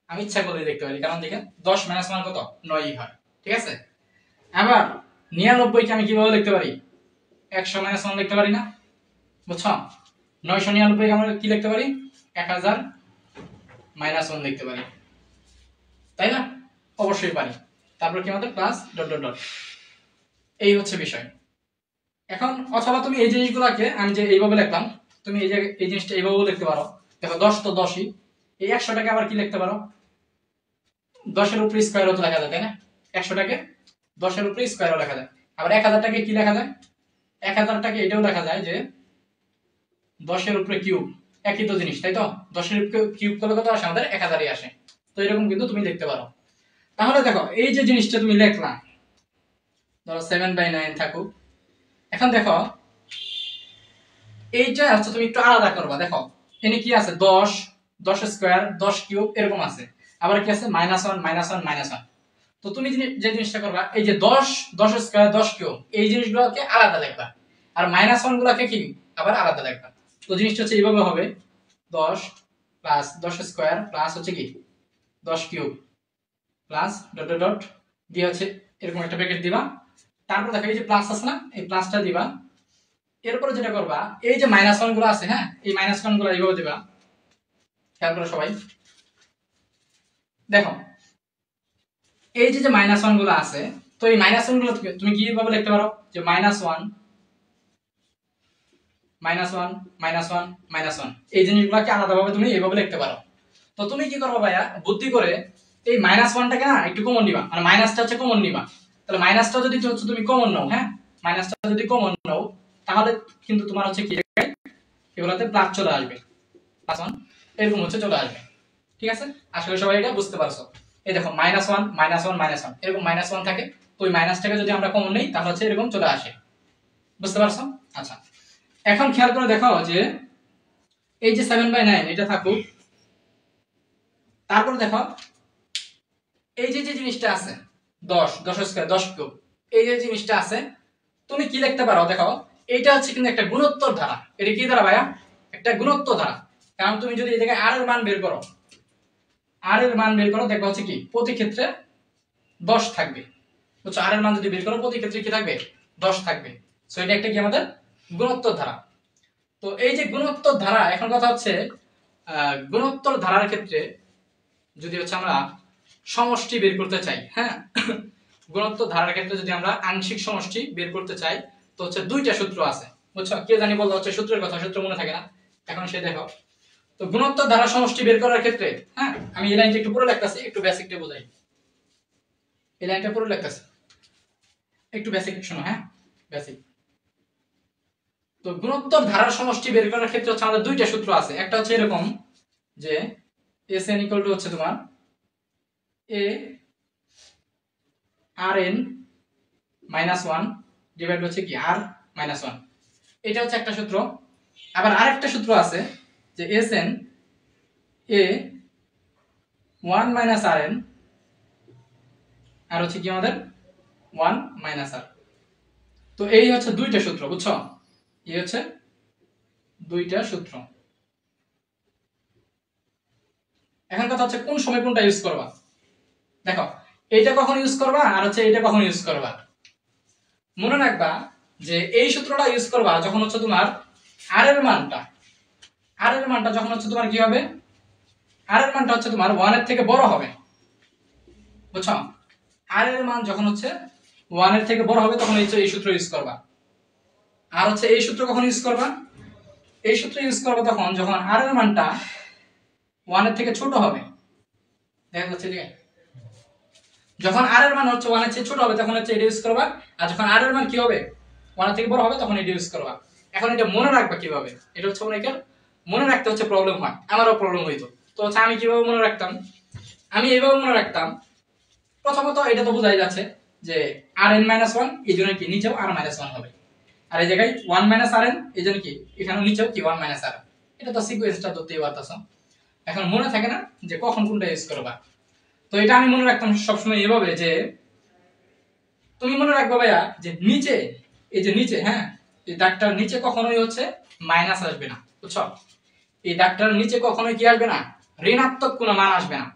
আমি ইচ্ছা করে দেখতে পারি, কারণ দেখেন 10 - 1 কত? 9ই হয়। ঠিক আছে? আবার 99 কে আমি কিভাবে লিখতে পারি? 100 - 1 লিখতে পারি না? বুঝছো? 999 কে আমরা কি লিখতে পারি? 1000 - 1 লিখতে পারি, তাই না? অবশ্যই পারি। তারপর কি আমাদের প্লাস ডট ডট ডট, এই হচ্ছে বিষয়। এখন অথবা তুমি এই জিনিসগুলোকে আমি যে এইভাবে লিখলাম, তুমি এই যে এই জিনিসটা এইভাবেও লিখতে পারো। দেখো 10 তো 10ই, এই 100টাকে আবার কি লিখতে পারো? 10 এর উপরে স্কয়ারও তো লেখা যায়, তাই না? 100টাকে 10 এর উপরে স্কয়ারও লেখা যায়। আবার 1000টাকে কি লেখা যায়? 1000টাকে এটাও লেখা যায় যে 10 এর উপরে কিউব। একই তো জিনিস, তাই তো? 10 এর উপরে কিউব করলে কত আসে? আমাদের 1000ই আসে। তো এরকম কিন্তু তুমি লিখতে পারো। তাহলে দেখো এই যে জিনিসটা তুমি লিখলা, ধরো 7/9 থাকুক। এখন দেখো এইটা হচ্ছে তুমি একটু আলাদা করবা। দেখো এখানে কি আছে? 10 10 স্কয়ার 10 কিউব এরকম আছে, আবার কি আছে? -1 -1 -1। তো তুমি যে জিনিসটা করবা, এই যে 10 10 স্কয়ার 10 কিউব এই জিনিসগুলোকে আলাদা লিখবা, আর -1 গুলোকে কি আবার আলাদা লিখবা। তো জিনিসটা হচ্ছে এইভাবে হবে, 10 প্লাস 10 স্কয়ার প্লাস হচ্ছে কি 10 cube plus dot dot dot দিয়ে হচ্ছে এরকম একটা ব্র্যাকেট দিবা। তারপর দেখো এই যে প্লাস আছে না, এই প্লাসটা দিবা। এরপরে যেটা করবা, এই যে -1 গুলো আছে, হ্যাঁ, এই -1 গুলো এইভাবে দিবা। খেয়াল করো সবাই, দেখো এই যে যে -1 গুলো আছে, তো এই -1 গুলো তুমি কিভাবে লিখতে পারো? যে -1 -1 -1 এই জিনিসগুলোকে আলাদাভাবে তুমি এইভাবে লিখতে পারো। তো তুমি কি করবে ভাইয়া, বুদ্ধি করে এই -1টাকে না একটু কমন নিবা, মানে মাইনাসটা হচ্ছে কমন নিবা। তাহলে মাইনাসটা যদি হচ্ছে তুমি কমন নাও, হ্যাঁ, মাইনাসটা যদি কমন নাও তাহলে কিন্তু তোমার হচ্ছে কি এগুলাতে প্লাস চলে আসবে, +1 এরকম হচ্ছে চলে আসবে। ঠিক আছে? আসলে সবাই এটা বুঝতে পারছো? এই দেখো -1 -1 -1 এরকম -1 থাকে, তো ওই মাইনাসটাকে যদি আমরা কমন নেই তাহলে হচ্ছে এরকম চলে আসে। বুঝতে পারছো? আচ্ছা, এখন খেয়াল করে দেখো যে এই যে 7/9 এটা থাকুক। তারপর দেখো এই যে যে জিনিসটা আছে 10 10 স্কয়ার 10 কিউব এই যে জিনিসটা আছে, তুমি কি লিখতে পারো? দেখো এইটা হচ্ছে কিন্তু একটা গুণোত্তর ধারা। এটা কি ধারা ভাইয়া? একটা গুণোত্তর ধারা। কারণ তুমি যদি এই জায়গায় r এর মান বের করো, r এর মান বের করো, দেখো হচ্ছে কি প্রতি ক্ষেত্রে 10 থাকবে। বুঝছো? r এর মান যদি বের করো প্রতি ক্ষেত্রে কি থাকবে? 10 থাকবে। সো এটা একটা কি আমাদের গুণোত্তর ধারা। তো এই যে গুণোত্তর ধারা, এখন কথা হচ্ছে গুণোত্তর ধারার ক্ষেত্রে যদি হচ্ছে আমরা সমষ্টি বের করতে চাই, হ্যাঁ, গুণোত্তর ধারার ক্ষেত্রে যদি আমরা আংশিক সমষ্টি বের করতে চাই, তো হচ্ছে দুইটা সূত্র আছে। বুঝছো? কে জানি বললো হচ্ছে সূত্রের কথা, সূত্র মনে থাকে না, এখন সে দেখো। তো গুণোত্তর ধারা সমষ্টি বের করার ক্ষেত্রে, হ্যাঁ, আমি এই লাইনটা একটু পুরো লিখতাছি, একটু বেসিকটা বোঝাই। এই লাইনটা পুরো লিখতাছি, একটু বেসিক শোনো, হ্যাঁ, বেসিক। তো গুণোত্তর ধারার সমষ্টি বের করার ক্ষেত্রে হচ্ছে আমাদের দুইটা সূত্র আছে। একটা হচ্ছে এরকম যে Sn ইকুয়াল টু হচ্ছে তোমার a rn মাইনাস 1 ডিভাইড হচ্ছে কি r মাইনাস 1, এটা হচ্ছে একটা সূত্র। আবার আরেকটা সূত্র আছে যে Sn a 1 মাইনাস rn আর হচ্ছে কি আমাদের 1 মাইনাস r। তো এই হচ্ছে দুইটা সূত্র, বুঝছো? এই হচ্ছে দুইটা সূত্র। এখন কথা হচ্ছে কোন সময় কোনটা ইউজ করবা। দেখো এইটা কখন ইউজ করবা আর হচ্ছে এইটা কখন ইউজ করবা। মনে রাখবা যে এই সূত্রটা ইউজ করবা যখন হচ্ছে তোমার r এর মানটা যখন হচ্ছে তোমার কি হবে, r এর মানটা হচ্ছে তোমার 1 এর থেকে বড় হবে, বুঝছো? r এর মান যখন হচ্ছে 1 এর থেকে বড় হবে তখন এই সূত্র ইউজ করবা। আর হচ্ছে এই সূত্র কখন ইউজ করবা, এই সূত্র ইউজ করবা তখন যখন r এর মানটা 1 এর থেকে ছোট হবে। দেখা যাচ্ছে ঠিক আছে, যখন r এর মান হচ্ছে 1 এর চেয়ে ছোট হবে তখন হচ্ছে এটা ইউজ করবা, আর যখন r এর মান কি হবে 1 এর থেকে বড় হবে তখন এটা ইউজ করবা। এখন এটা মনে রাখবা কিভাবে, এটা হচ্ছে অনেকের মনে রাখতে হচ্ছে প্রবলেম হয়, আমারও প্রবলেম হইতো। তো হচ্ছে আমি কিভাবে মনে রাখতাম, আমি এইভাবে মনে রাখতাম। প্রথমত এটা তো বোঝাই যাচ্ছে যে rn - 1 এই জন্য কি নিচেও r - 1 হবে, আর এই জায়গায় 1 - rn এই জন্য কি এখানে নিচেও কি 1 - r। এটা তো সিকোয়েন্সটা ধরতেই পারতাছো। এখন মনে থাকে না যে কখন কোনটা ইউজ করবা। তো এটা আমি মনে রাখতাম সবসময় এভাবে যে তুমি মনে রাখবে ভাইয়া যে নিচে, এই যে নিচে, হ্যাঁ এই দাগটার নিচে কখনোই হচ্ছে মাইনাস আসবে না, বুঝছো? এই দাগটার নিচে কখনোই কি আসবে না, ঋণাত্মক কোনো মান আসবে না,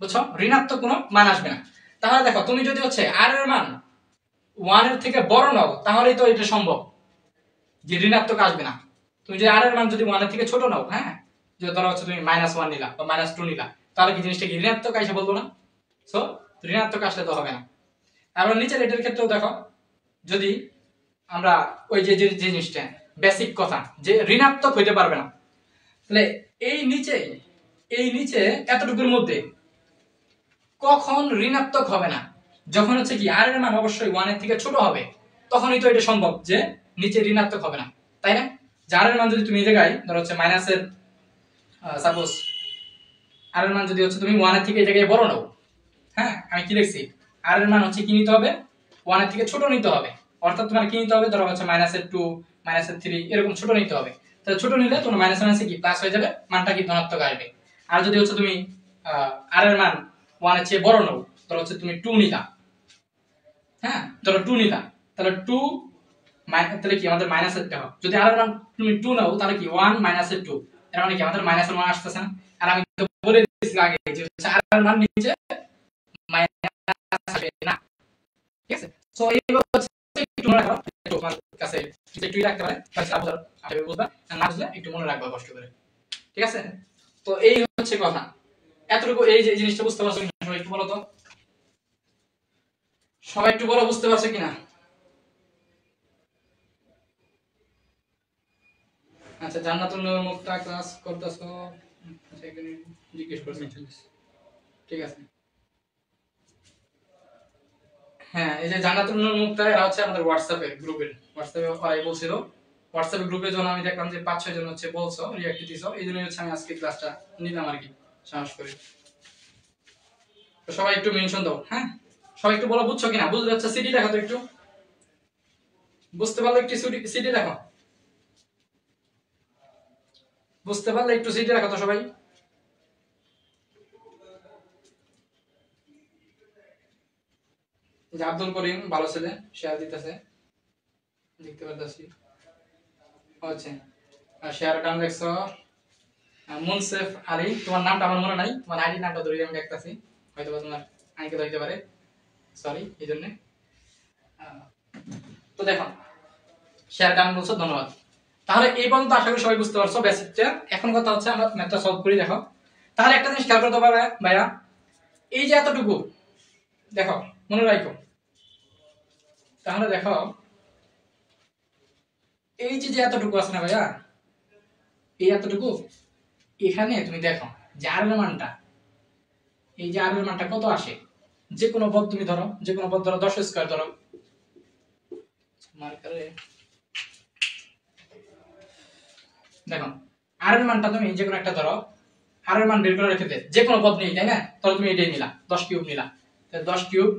বুঝছো? ঋণাত্মক কোনো মান আসবে না। তাহলে দেখো তুমি যদি হচ্ছে r এর মান 1 এর থেকে বড় নাও তাহলেই তো এটা সম্ভব যে ঋণাত্মক আসবে না। তুমি যদি r এর মান যদি 1 এর থেকে ছোট নাও, হ্যাঁ যে ধরো হচ্ছে তুমি -1 নিলা বা -2 নিলা, তাহলে কি জিনিসটা কি ঋণাত্মক আইসা বলবো না? সো ঋণাত্মক আসলে তো হবে না। আবার নিচের এটার ক্ষেত্রেও দেখো, যদি আমরা ওই যে জিনিসটা বেসিক কথা যে ঋণাত্মক হইতে পারবে না, তাহলে এই নিচে এতটুকুর মধ্যে কখন ঋণাত্মক হবে না, যখন হচ্ছে কি r এর মান অবশ্যই 1 এর থেকে ছোট হবে তখনই তো এটা সম্ভব যে নিচে ঋণাত্মক হবে না, তাই না? r এর মান যদি তুমি এই জায়গায় ধরো হচ্ছে মাইনাসের সাপোজ r এর মান যদি হচ্ছে তুমি 1 এর থেকে এই জায়গায় বড় নাও, হ্যাঁ আমি কি লিখছি r এর মান হচ্ছে কি নিতে হবে 1 এর থেকে ছোট নিতে হবে, অর্থাৎ তোমার কি নিতে হবে ধরো হচ্ছে -2 -3 এরকম ছোট নিতে হবে। তাহলে ছোট নিলে তোমার মাইনাস মাইনাসে কি প্লাস হয়ে যাবে, মানটা কি ধনাত্মক আসবে। আর যদি হচ্ছে তুমি r এর মান 1 এর চেয়ে বড় নাও, ধরো হচ্ছে তুমি 2 নিলা, হ্যাঁ ধরো 2 নিলা, তাহলে 2 তাহলে কি আমাদের মাইনাস একটা হবে। যদি r এর মান তুমি 2 নাও তাহলে কি 1 - 2, এর মানে কি আমাদের -1 আসতেছে না। আর আমি তো বলে দিয়েছি আগে যে r এর মান নিচে মাইনাস আসবে না, ঠিক আছে? সো এইভাবে হচ্ছে একটু মনে রাখো, একটু তোমার কাছে একটু রাখতে পারে তাহলে আবার বুঝবা, না বুঝলে একটু মনে রাখবা কষ্ট করে, ঠিক আছে? তো এই হচ্ছে কথা, এতটুকু এই যে জিনিসটা বুঝতে পারছো কিনা সবাই একটু বলো তো, সবাই একটু বলো বুঝতে পারছো কিনা। আচ্ছা জান্নাতুল নূর মুক্তা ক্লাস করতেছো, আচ্ছা এখানে জিজ্ঞেস করছি, ঠিক আছে। হ্যাঁ এই যে জান্নাতুল নূর মুক্তা এরা হচ্ছে আমাদের হোয়াটসঅ্যাপে ওরাই বলছিল, হোয়াটসঅ্যাপ গ্রুপে যখন আমি দেখলাম যে 5-6 জন হচ্ছে বলছো রিঅ্যাক্ট দিছো, এই জন্যই হচ্ছে আমি আজকে ক্লাসটা নিলাম আর কি, সাহস করে। তো সবাই একটু মেনশন দাও, হ্যাঁ সবাই একটু বলো বুঝছো কিনা, বুঝতে যাচ্ছে সিটি দেখো তো একটু, বুঝতে পারলে একটু সিটি দেখো, বুঝতে পারলে একটু সিটি দেখো তো সবাই। যে আব্দুল করিম ভালো ছেলে শেয়ার দিতেছে, দেখতে পারতেছি, আচ্ছা আর শেয়ার ডান দেখছো। মুনসেফ আলী, তোমার নামটা আমার মনে নাই, তোমার আইডি নামটা ধরে আমি দেখতেছি, হয়তো তোমার আইকে ধরতে পারে, সরি এই জন্য। তো দেখো শেয়ার ডান বলছো, ধন্যবাদ। তাহলে এই পর্যন্ত আশা করি সবাই বুঝতে পারছো বেসিকটা। এখন কথা হচ্ছে আমরা ম্যাথটা সলভ করি। দেখো তাহলে একটা জিনিস খেয়াল করতে পারবে ভাইয়া, এই যে এতটুকু দেখো মনে রাখো, তাহলে দেখো এই যে যে এতটুকু আছে না ভাইয়া, এই এতটুকু এখানে তুমি দেখো যে r এর মানটা, এই যে r এর মানটা কত আসে, যে কোনো পদ তুমি ধরো, যে কোনো পদ ধরো 10 স্কয়ার ধরো, মার্কারে দেখো আর এর মানটা তুমি যে কোনো একটা ধরো, আর এর মান বের করে রেখে দে, যে কোনো পদ নেই, তাই না? তাহলে তুমি এটাই নিলা, 10 কিউব নিলা। তাহলে 10 কিউব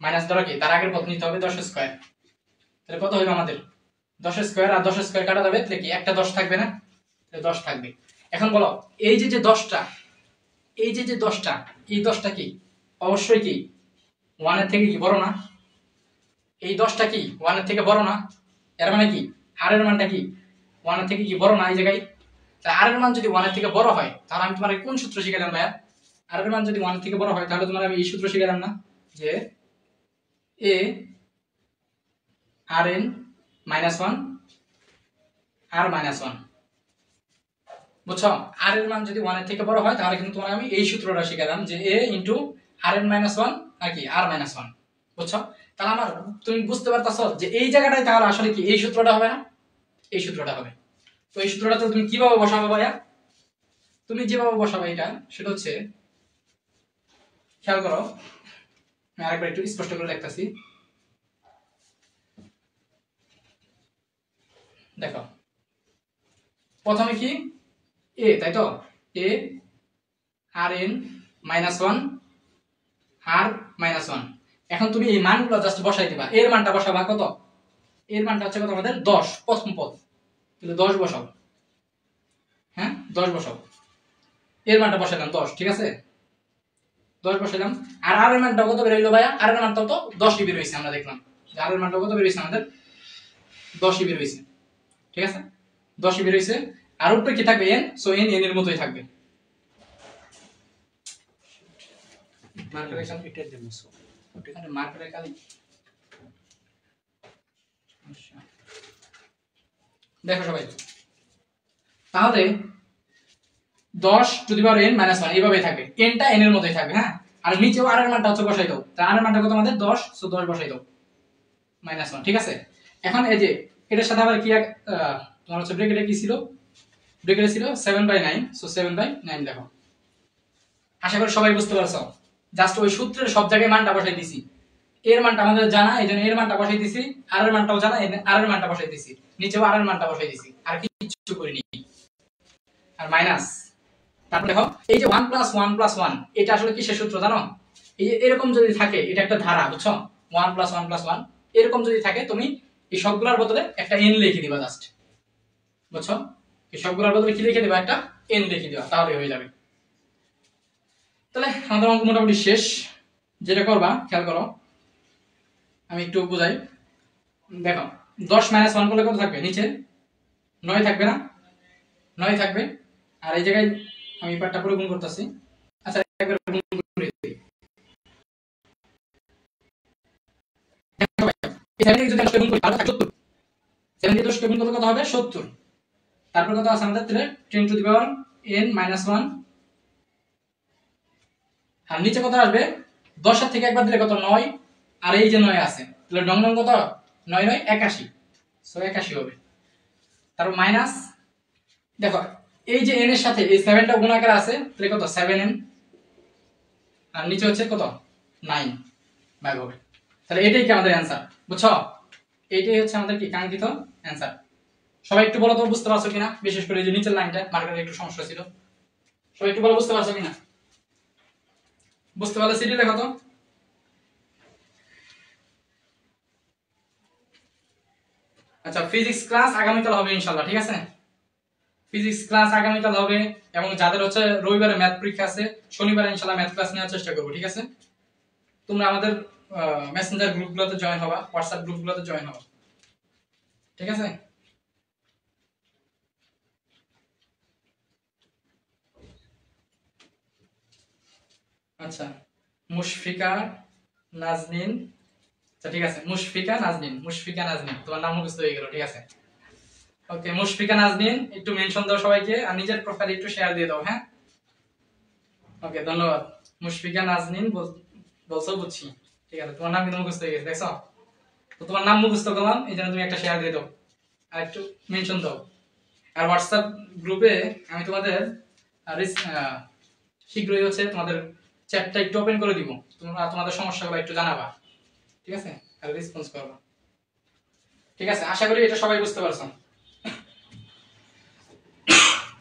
মাইনাস ধরো কি তার আগের পদ নিতে হবে 10 স্কয়ার। তাহলে কত হবে আমাদের? 10 স্কয়ার আর 10 স্কয়ার কাটা যাবে, তাহলে কি একটা 10 থাকবে না? তাহলে 10 থাকবে। এখন বলো এই যে যে 10টা, এই যে যে 10টা, এই 10টা কি অবশ্যই কি 1 এর থেকে কি বড় না? এই 10টা কি 1 এর থেকে বড় না? এর মানে কি আর এর মানটা কি 1 এর থেকে কি বড় না এই জায়গায়? তাহলে আর এর মান যদি 1 এর থেকে বড় হয়, তাহলে আমি তোমাকে কোন সূত্র শিখালাম ভাইয়া? আর এর মান যদি 1 এর থেকে বড় হয়, তাহলে তোমাকে আমি এই সূত্র শিখালাম না, যে a rn -1 r -1। বুঝছো? আর এর মান যদি 1 এর থেকে বড় হয়, তাহলে কিন্তু তোমাকে আমি এই সূত্রটা শিখালাম, যে a rn -1 আর কি r -1। বুঝছো? তাহলে আমার তুমি বুঝতে পারতাছো যে এই জায়গাটায় তাহলে আসলে কি এই সূত্রটা হবে না? এই সূত্রটা হবে। তো এই সূত্রটা তুমি কিভাবে বসাবে ভাইয়া? তুমি যেভাবে বসাবে এটা, সেটা হচ্ছে, খেয়াল করো, আমি আরেকবার একটু স্পষ্ট করে লিখতেছি। দেখো প্রথমে কি a, তাই তো, a rn -1 r -1। এখন তুমি এই মানগুলো জাস্ট বসাই দিবা। এর মানটা বসাবা কত? এর মানটা হচ্ছে কত আমাদের? 10, প্রথম পদ। তাহলে 10 বসাও, হ্যাঁ 10 বসাও। এর মানটা বসাইলাম 10, ঠিক আছে? 10 বসাইলাম। আর আর এর মানটা কত বের হইলো ভাইয়া? আর এর মানটা তো 10ই বের হইছে, আমরা দেখলাম যে আর এর মানটা কত বের হইছে আমাদের? 10ই বের হইছে, ঠিক আছে? 10ই বের হইছে। আর উপরে কি থাকবে? n, সো n এর মতোই থাকবে। মার্কার এখানে এটার জন্য সো এখানে মার্কারের কালি। দেখো সবাই, তাহলে 10 টু দি পাওয়ার n -1 এইভাবেই থাকবে, nটা n এর মতোই থাকবে, হ্যাঁ? আর নিচেও r এর মানটা হচ্ছে বসাই দাও। তাহলে r এর মানটা কত আমাদের? 10, সো 10 বসাই দাও, -1, ঠিক আছে? এখন এই যে এটার সাথে আবার কি তোমার হচ্ছে ব্র্যাকেটে কি ছিল? ব্র্যাকেটে ছিল 7/9, সো 7/9 দেখো। আশা করি সবাই বুঝতে পারছো। জাস্ট ওই সূত্রের সব জায়গায় মানটা বসাই দিছি। এর মানটা আমাদের জানা, এইজন্য এর মানটা বসাই দিছি। আর এর মানটাও জানা, আর এর মানটা বসাই দিছি। নিচেও আর এর মানটা বসাই দিছি, আর কিছু করিনি। আর মাইনাস, তারপর দেখো এই যে 1 + 1 + 1, এটা আসলে কিসের সূত্র জানো? এই যে এরকম যদি থাকে, এটা একটা ধারা, বুঝছো? 1 + 1 + 1 এরকম যদি থাকে, তুমি এই সবগুলোর বদলে একটা n লিখে দিবা জাস্ট, বুঝছো? এই সবগুলোর বদলে কি লিখে দিবা? একটা n লিখে দিবা, তাহলে হয়ে যাবে। তাহলে আমাদের অঙ্ক মোটামুটি শেষ। যেটা করবা খেয়াল করো, আমি একটু বুঝাই। দেখো 10 - 1 করলে কত থাকবে? নিচে 9 থাকবে না? 9 থাকবে। আর এই জায়গায় আমি পার্টটা পুরো গুণ করতেছি। আচ্ছা একবার গুণ করে দিই। এই 70 যদি 10 গুণ করি তাহলে 70। 70 10 গুণ করলে কত হবে? 70। তারপর কত আছে আমাদের? 10 টু দি পাওয়ার n -1। আর নিচে কত আসবে? 10 এর থেকে একবার দিলে কত? 9। আর এই যে 9 আছে, তাহলে ডং ডং কত? 9 9 81, সো 81 হবে। তারপর মাইনাস, দেখো এই যে n এর সাথে এই 7টা গুণ আকারে আছে, তাহলে কত? 7n। আর নিচে হচ্ছে কত? 9 ভাগ হবে। তাহলে এটাই কি আমাদের অ্যানসার, বুঝছো? এইটাই হচ্ছে আমাদের কি কাঙ্ক্ষিত অ্যানসার। সবাই একটু বলো তো বুঝতে পারছো কিনা? বিশেষ করে এই যে নিচের লাইনটা মার্কারে একটু সমস্যা ছিল। সবাই একটু বলো বুঝতে পারছো কিনা? বুঝতে পারলে সিটি লেখো তো। আচ্ছা ফিজিক্স ক্লাস আগামীকাল হবে ইনশাআল্লাহ, ঠিক আছে? ফিজিক্স ক্লাস আগামীকাল হবে, এবং যাদের হচ্ছে রবিবারে ম্যাথ পরীক্ষা আছে, শনিবারে ইনশাআল্লাহ ম্যাথ ক্লাস নেওয়ার চেষ্টা করব, ঠিক আছে? তোমরা আমাদের মেসেঞ্জার গ্রুপগুলোতে জয়েন হবা, হোয়াটসঅ্যাপ গ্রুপগুলোতে জয়েন হবা, ঠিক আছে? আচ্ছা মুশফিকা নাজনীন, আচ্ছা ঠিক আছে, মুশফিকা নাজনীন, মুশফিকা নাজনীন, তোমার নাম মুখস্থ হয়ে গেল, ঠিক আছে? ওকে মুশফিকা নাজনীন, একটু মেনশন দাও সবাইকে, আর নিজের প্রোফাইলে একটু শেয়ার দিয়ে দাও, হ্যাঁ? ওকে ধন্যবাদ। মুশফিকা নাজনীন বলছো, বুঝছি, ঠিক আছে? তোমার নাম কিন্তু মুখস্থ হয়ে গেছে, দেখছো? তো তোমার নাম মুখস্থ করলাম, এই জন্য তুমি একটা শেয়ার দিয়ে দাও, আর একটু মেনশন দাও। আর হোয়াটসঅ্যাপ গ্রুপে আমি তোমাদের শীঘ্রই হচ্ছে তোমাদের চ্যাটটা একটু ওপেন করে দিব, তোমরা তোমাদের সমস্যাগুলো একটু জানাবা, ঠিক আছে? আর রেসপন্স করবা, ঠিক আছে? আশা করি এটা সবাই বুঝতে পারছো।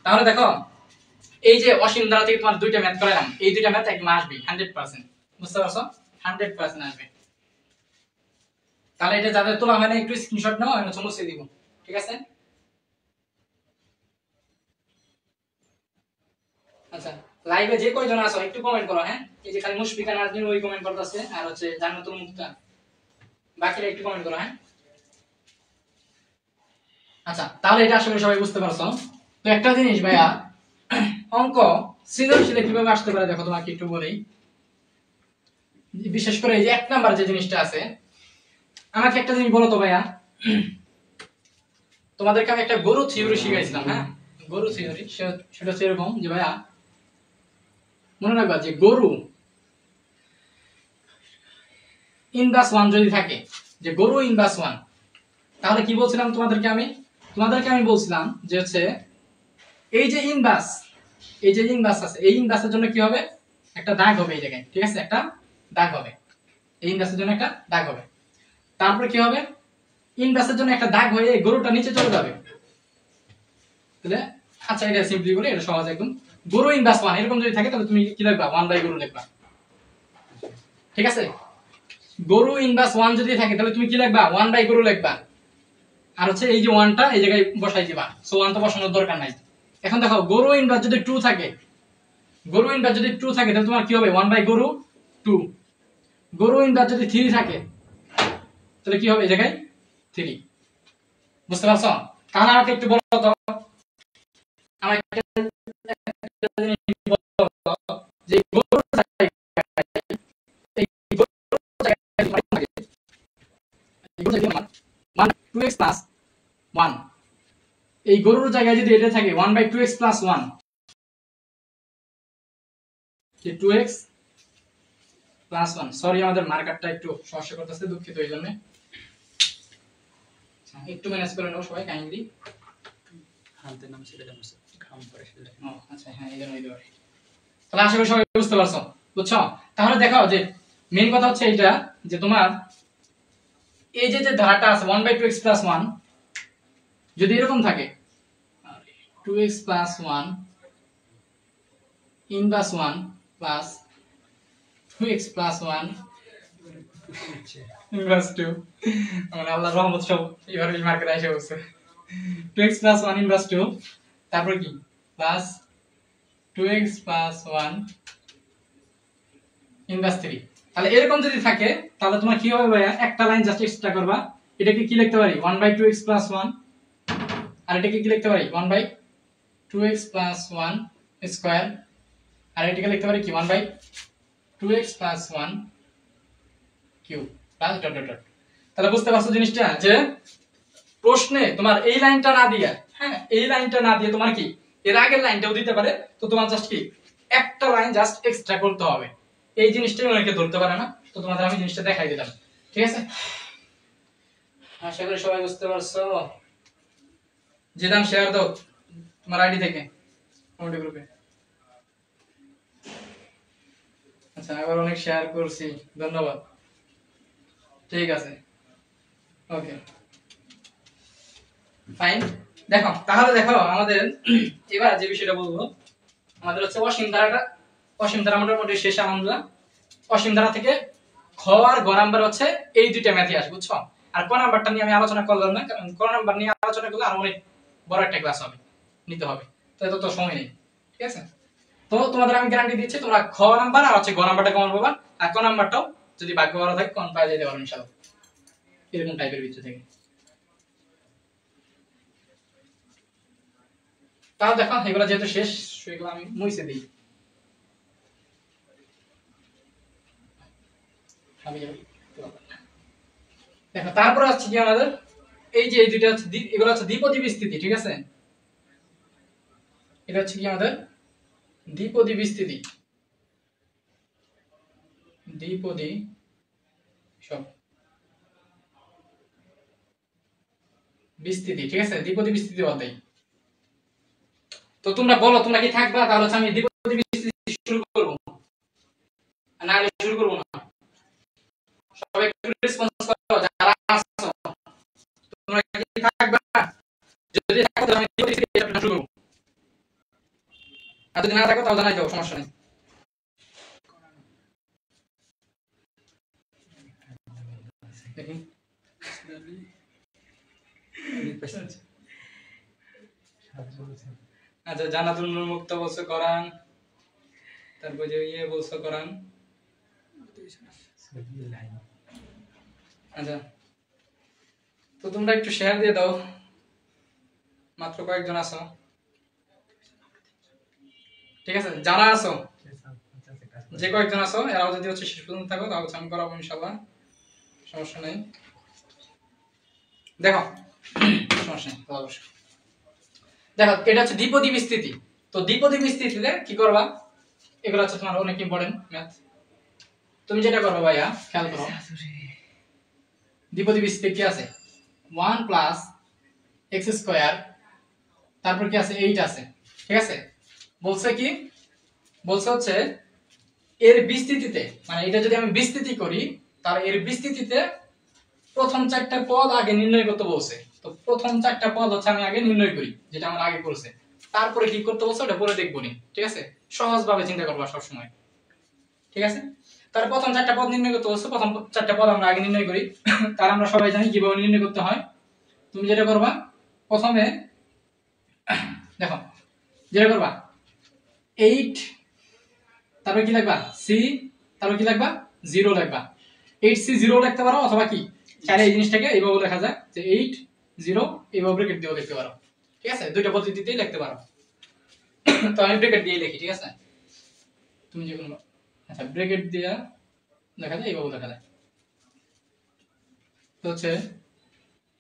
তাহলে দেখো এই যে অসীম দ্বারা থেকে তোমার দুইটা ম্যাথ করালাম, এই দুইটা ম্যাথ একদম আসবে 100%, বুঝতে পারছো? 100% আসবে। তাহলে এটা যাদের তোলা হয় না একটু স্ক্রিনশট নাও, আমি সমস্যা দিব, ঠিক আছে? আচ্ছা, লাইভে যে কয়জন আছো একটু কমেন্ট করো, হ্যাঁ? এই যে খালি মুশফিকা নাজনীন ওই কমেন্ট করতেছে, আর হচ্ছে জান্নাতুল মুক্তা, বাকিরা একটু কমেন্ট করো, হ্যাঁ? আচ্ছা, তাহলে এটা আশা করি সবাই বুঝতে পারছো। তো একটা জিনিস ভাইয়া, অঙ্ক সৃজনশীলে কিভাবে আসতে পারে দেখো তোমাকে একটু বলি। বিশেষ করে এই যে 1 নাম্বার যে জিনিসটা আছে, আমাকে একটা জিনিস বলো তো ভাইয়া, তোমাদেরকে আমি একটা গরু থিওরি শিখাইছিলাম, হ্যাঁ? গরু থিওরি, সেটা হচ্ছে এরকম যে ভাইয়া মনে রাখবা যে গরু ইনভার্স 1 যদি থাকে, যে গরু ইনভার্স 1, তাহলে কি বলছিলাম তোমাদেরকে আমি বলছিলাম যে হচ্ছে এই যে ইনভার্স, এই যে ইনভার্স আছে, এই ইনভার্সের জন্য কি হবে, একটা দাগ হবে এই জায়গায়, ঠিক আছে? একটা দাগ হবে, এই ইনভার্সের জন্য একটা দাগ হবে। তারপরে কি হবে, ইনভার্সের জন্য একটা দাগ হয়ে গরুটা নিচে চলে যাবে, তাহলে আচ্ছা এটা সিম্পলি বলি, এটা সহজ একদম। গরু ইনভার্স 1 এরকম যদি থাকে তাহলে তুমি কি লিখবা, 1 বাই গরু লিখবা, ঠিক আছে? গরু ইনভার্স 1 যদি থাকে তাহলে তুমি কি লিখবা, 1 বাই গরু লিখবা। আর হচ্ছে এই যে 1টা এই জায়গায় বসাই দিবা, সো 1 তো বসানোর দরকার নাই। এখন দেখো গরু ইনভার্স যদি 2 থাকে, গরু ইনভার্স যদি 2 থাকে তাহলে তোমার কি হবে, 1 বাই গরু 2। গরু ইনভার্স যদি 3 থাকে তাহলে কি হবে, এই জায়গায় 3, বুঝতে পারছো? তাহলে আমাকে একটু বলো তো, আমাকে একটা জিনিস বলো তো, যে গরুর জায়গায়, এই গরুর জায়গায় মান থাকে, এই গরুর জায়গায় মান 2x প্লাস 1, এই গরুর জায়গায় যদি এটা থাকে 1 বাই 2x প্লাস 1, যে 2x প্লাস 1, সরি আমাদের মার্কারটা একটু সমস্যা করতেছে, দুঃখিত এই জন্য, একটু ম্যানেজ করে নাও সবাই কাইন্ডলি। হাতের নাম ছেড়ে দেন কাম করে সেটা। ও আচ্ছা, হ্যাঁ এই জন্যই দেওয়া। তাহলে আশা করি সবাই বুঝতে পারছো, বুঝছো? তাহলে দেখো যে মেইন কথা হচ্ছে এইটা, যে তোমার এই যে ধারাটা আছে 1 বাই 2x প্লাস 1, যদি এরকম থাকে 2x plus 1 inverse 1 plus 2x plus 1 inverse 2, মানে আল্লাহর রহমত সব এবারে এই মার্কেটে এসে বসছে। 2x প্লাস 1 ইনভার্স 2, তারপর কি প্লাস 2x প্লাস 1 ইনভার্স 3। তাহলে এরকম যদি থাকে তাহলে তোমার কি হবে ভাইয়া, একটা লাইন জাস্ট এক্সট্রা করবা, এটাকে কি লিখতে পারি 1 বাই 2x প্লাস 1, আর এটাকে কি লিখতে পারি 1 বাই 2x প্লাস 1 স্কয়ার, আর এটাকে লিখতে পারি কি 1 by 2x plus 1 cube plus dot dot dot. তাহলে বুঝতে পারছো জিনিসটা, যে প্রশ্নে তোমার এই লাইনটা না দিয়ে, হ্যাঁ এই লাইনটা না দিয়ে তোমার কি এর আগের লাইনটাও দিতে পারে, তো তোমার জাস্ট কি একটা লাইন জাস্ট এক্সট্রা করতে হবে। এই জিনিসটাই অনেকে ধরতে পারে না, তো তোমাদের আমি জিনিসটা দেখাই দিলাম, ঠিক আছে? আশা করি সবাই বুঝতে পারছো। জিদান শেয়ার দাও তোমার আইডি থেকে কমিউনিটি গ্রুপে। আচ্ছা, আবার অনেক শেয়ার করছি, ধন্যবাদ, ঠিক আছে, ওকে ফাইন। দেখো তাহলে দেখো আমাদের এবার যে বিষয়টা বলবো, আমাদের হচ্ছে অসীম ধারাটা, অসীম ধারা মোটামুটি শেষ আমরা। অসীম ধারা থেকে খ আর গ নাম্বার হচ্ছে এই দুইটা ম্যাথই আসবে, বুঝছো? আর ক নাম্বারটা নিয়ে আমি আলোচনা করলাম না, কারণ ক নাম্বার নিয়ে আলোচনা করলে আরো অনেক বড় একটা ক্লাস হবে, নিতে হবে, তো এত তো সময় নেই, ঠিক আছে? তো তোমাদের আমি গ্যারান্টি দিচ্ছি তোমরা খ নাম্বার আর হচ্ছে গ নাম্বারটা কমন পাবা, আর ক নাম্বারটাও যদি ভাগ্য ভালো থাকে কমন পাওয়া যেতে পারো ইনশাআল্লাহ, এরকম টাইপের ভিতর থেকে। তাহলে দেখো এগুলো যেহেতু শেষ, সেগুলো আমি মুছে দিই। দেখো তারপর হচ্ছে কি আমাদের এই যে এই দুইটা হচ্ছে এগুলো হচ্ছে দ্বিপদী বিস্তৃতি, ঠিক আছে? এটা হচ্ছে কি আমাদের দ্বিপদী বিস্তৃতি, দ্বিপদী সব বিস্তৃতি, ঠিক আছে? দ্বিপদী বিস্তৃতি বলতেই। তো তোমরা বলো তোমরা কি থাকবা, তাহলে হচ্ছে আমি দ্বিপদী বিস্তৃতি শুরু করব, না শুরু করব না? সবাই একটু রেসপন্স করো যারা আছো, তোমরা কি থাকবা? যদি থাকো তাহলে আমি দ্বিপদী বিস্তৃতি শুরু করব। আর যদি না থাকো তাও জানাই দাও, সমস্যা নেই। দেখি আচ্ছা, জানাতুল নূর মুক্ত বলছো কোরআন, তারপর যে ইয়ে বলছো কোরআন। আচ্ছা, তো তোমরা একটু শেয়ার দিয়ে দাও, মাত্র কয়েকজন আছো, ঠিক আছে? যারা আছো, যে কয়েকজন আছো এরাও যদি হচ্ছে শেষ পর্যন্ত থাকো তাহলে আমি করাবো ইনশাআল্লাহ, সমস্যা নেই। দেখো সমস্যা নেই, অবশ্যই। দেখো এটা হচ্ছে দ্বিপদী বিস্তৃতি। তো দ্বিপদী বিস্তৃতিতে কি করবা, এগুলো হচ্ছে তোমার অনেক ইম্পর্টেন্ট ম্যাথ। তুমি যেটা করবা ভাইয়া, খেয়াল করো, দ্বিপদী বিস্তৃতি কি আছে, 1 প্লাস এক্স স্কয়ার, তারপর কি আছে 8 আছে, ঠিক আছে? বলছে কি, বলছে হচ্ছে এর বিস্তৃতিতে, মানে এটা যদি আমি বিস্তৃতি করি তাহলে এর বিস্তৃতিতে প্রথম 4টা পদ আগে নির্ণয় করতে বলছে। তো প্রথম 4টা পদ হচ্ছে আমি আগে নির্ণয় করি, যেটা আমার আগে করছে, তারপরে কি করতে বলছে ওটা পরে দেখবো নি, ঠিক আছে? সহজভাবে চিন্তা করবা সব সময়, ঠিক আছে? তার প্রথম 4টা পদ নির্ণয় করতে বলছে, প্রথম 4টা পদ আমরা আগে নির্ণয় করি। তার আমরা সবাই জানি কিভাবে নির্ণয় করতে হয়। তুমি যেটা করবা, প্রথমে দেখো যেটা করবা 8, তারপর কি লিখবা সি, তারপর কি লিখবা 0 লিখবা। 8c 0 লিখতে পারো, অথবা কি চাইলে এই জিনিসটাকে এইভাবে লেখা যায় যে 8 0 এইভাবে ব্র্যাকেট দিয়েও লিখতে পারো, ঠিক আছে? দুইটা পদ্ধতিতেই লিখতে পারো। তো আমি ব্র্যাকেট দিয়ে লিখি, ঠিক আছে? তুমি যে কোনো, আচ্ছা ব্র্যাকেট দিয়ে লেখা যায়, এইভাবে লেখা যায়। তো হচ্ছে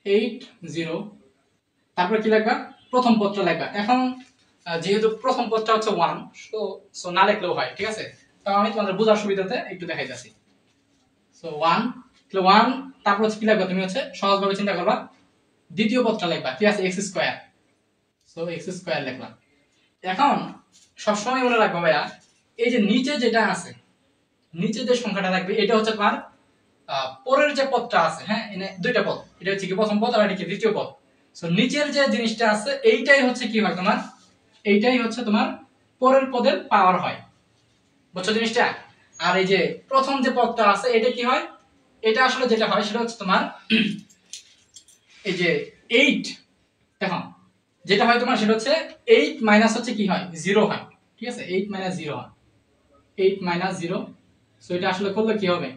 8 0, তারপর কি লিখবা, প্রথম পদটা লিখবা। এখন যেহেতু প্রথম পদটা হচ্ছে 1, সো না লিখলেও হয়, ঠিক আছে? তো আমি তোমাদের বোঝার সুবিধাতে একটু দেখাই যাচ্ছি। সো 1, তাহলে 1, তারপর হচ্ছে কি লিখবা, তুমি হচ্ছে সহজভাবে চিন্তা করবা, দ্বিতীয় পদটা লিখবা, কি আছে x square, so x square লিখলাম। এখন সবসময় মনে রাখবা ভাইয়া, এই যে নিচে যেটা আছে, নিচে যে সংখ্যাটা থাকবে এটা হচ্ছে তোমার পরের যে পদটা আছে, হ্যাঁ এখানে দুইটা পদ, এটা হচ্ছে কি প্রথম পদ আর এটা কি দ্বিতীয় পদ। সো নিচের যে জিনিসটা আছে এইটাই হচ্ছে কি হয় তোমার, এইটাই হচ্ছে তোমার পরের পদের পাওয়ার হয়, বুঝছো জিনিসটা? আর এই যে প্রথম যে পদটা আছে এটা কি হয়, এটা আসলে যেটা হয় সেটা হচ্ছে তোমার এই যে 8, দেখো যেটা হয় তোমার সেটা হচ্ছে 8 মাইনাস হচ্ছে কি হয় 0 হয়, ঠিক আছে? 8 মাইনাস 0 হয়, 8 মাইনাস 0। সো এটা আসলে করলে কি হবে,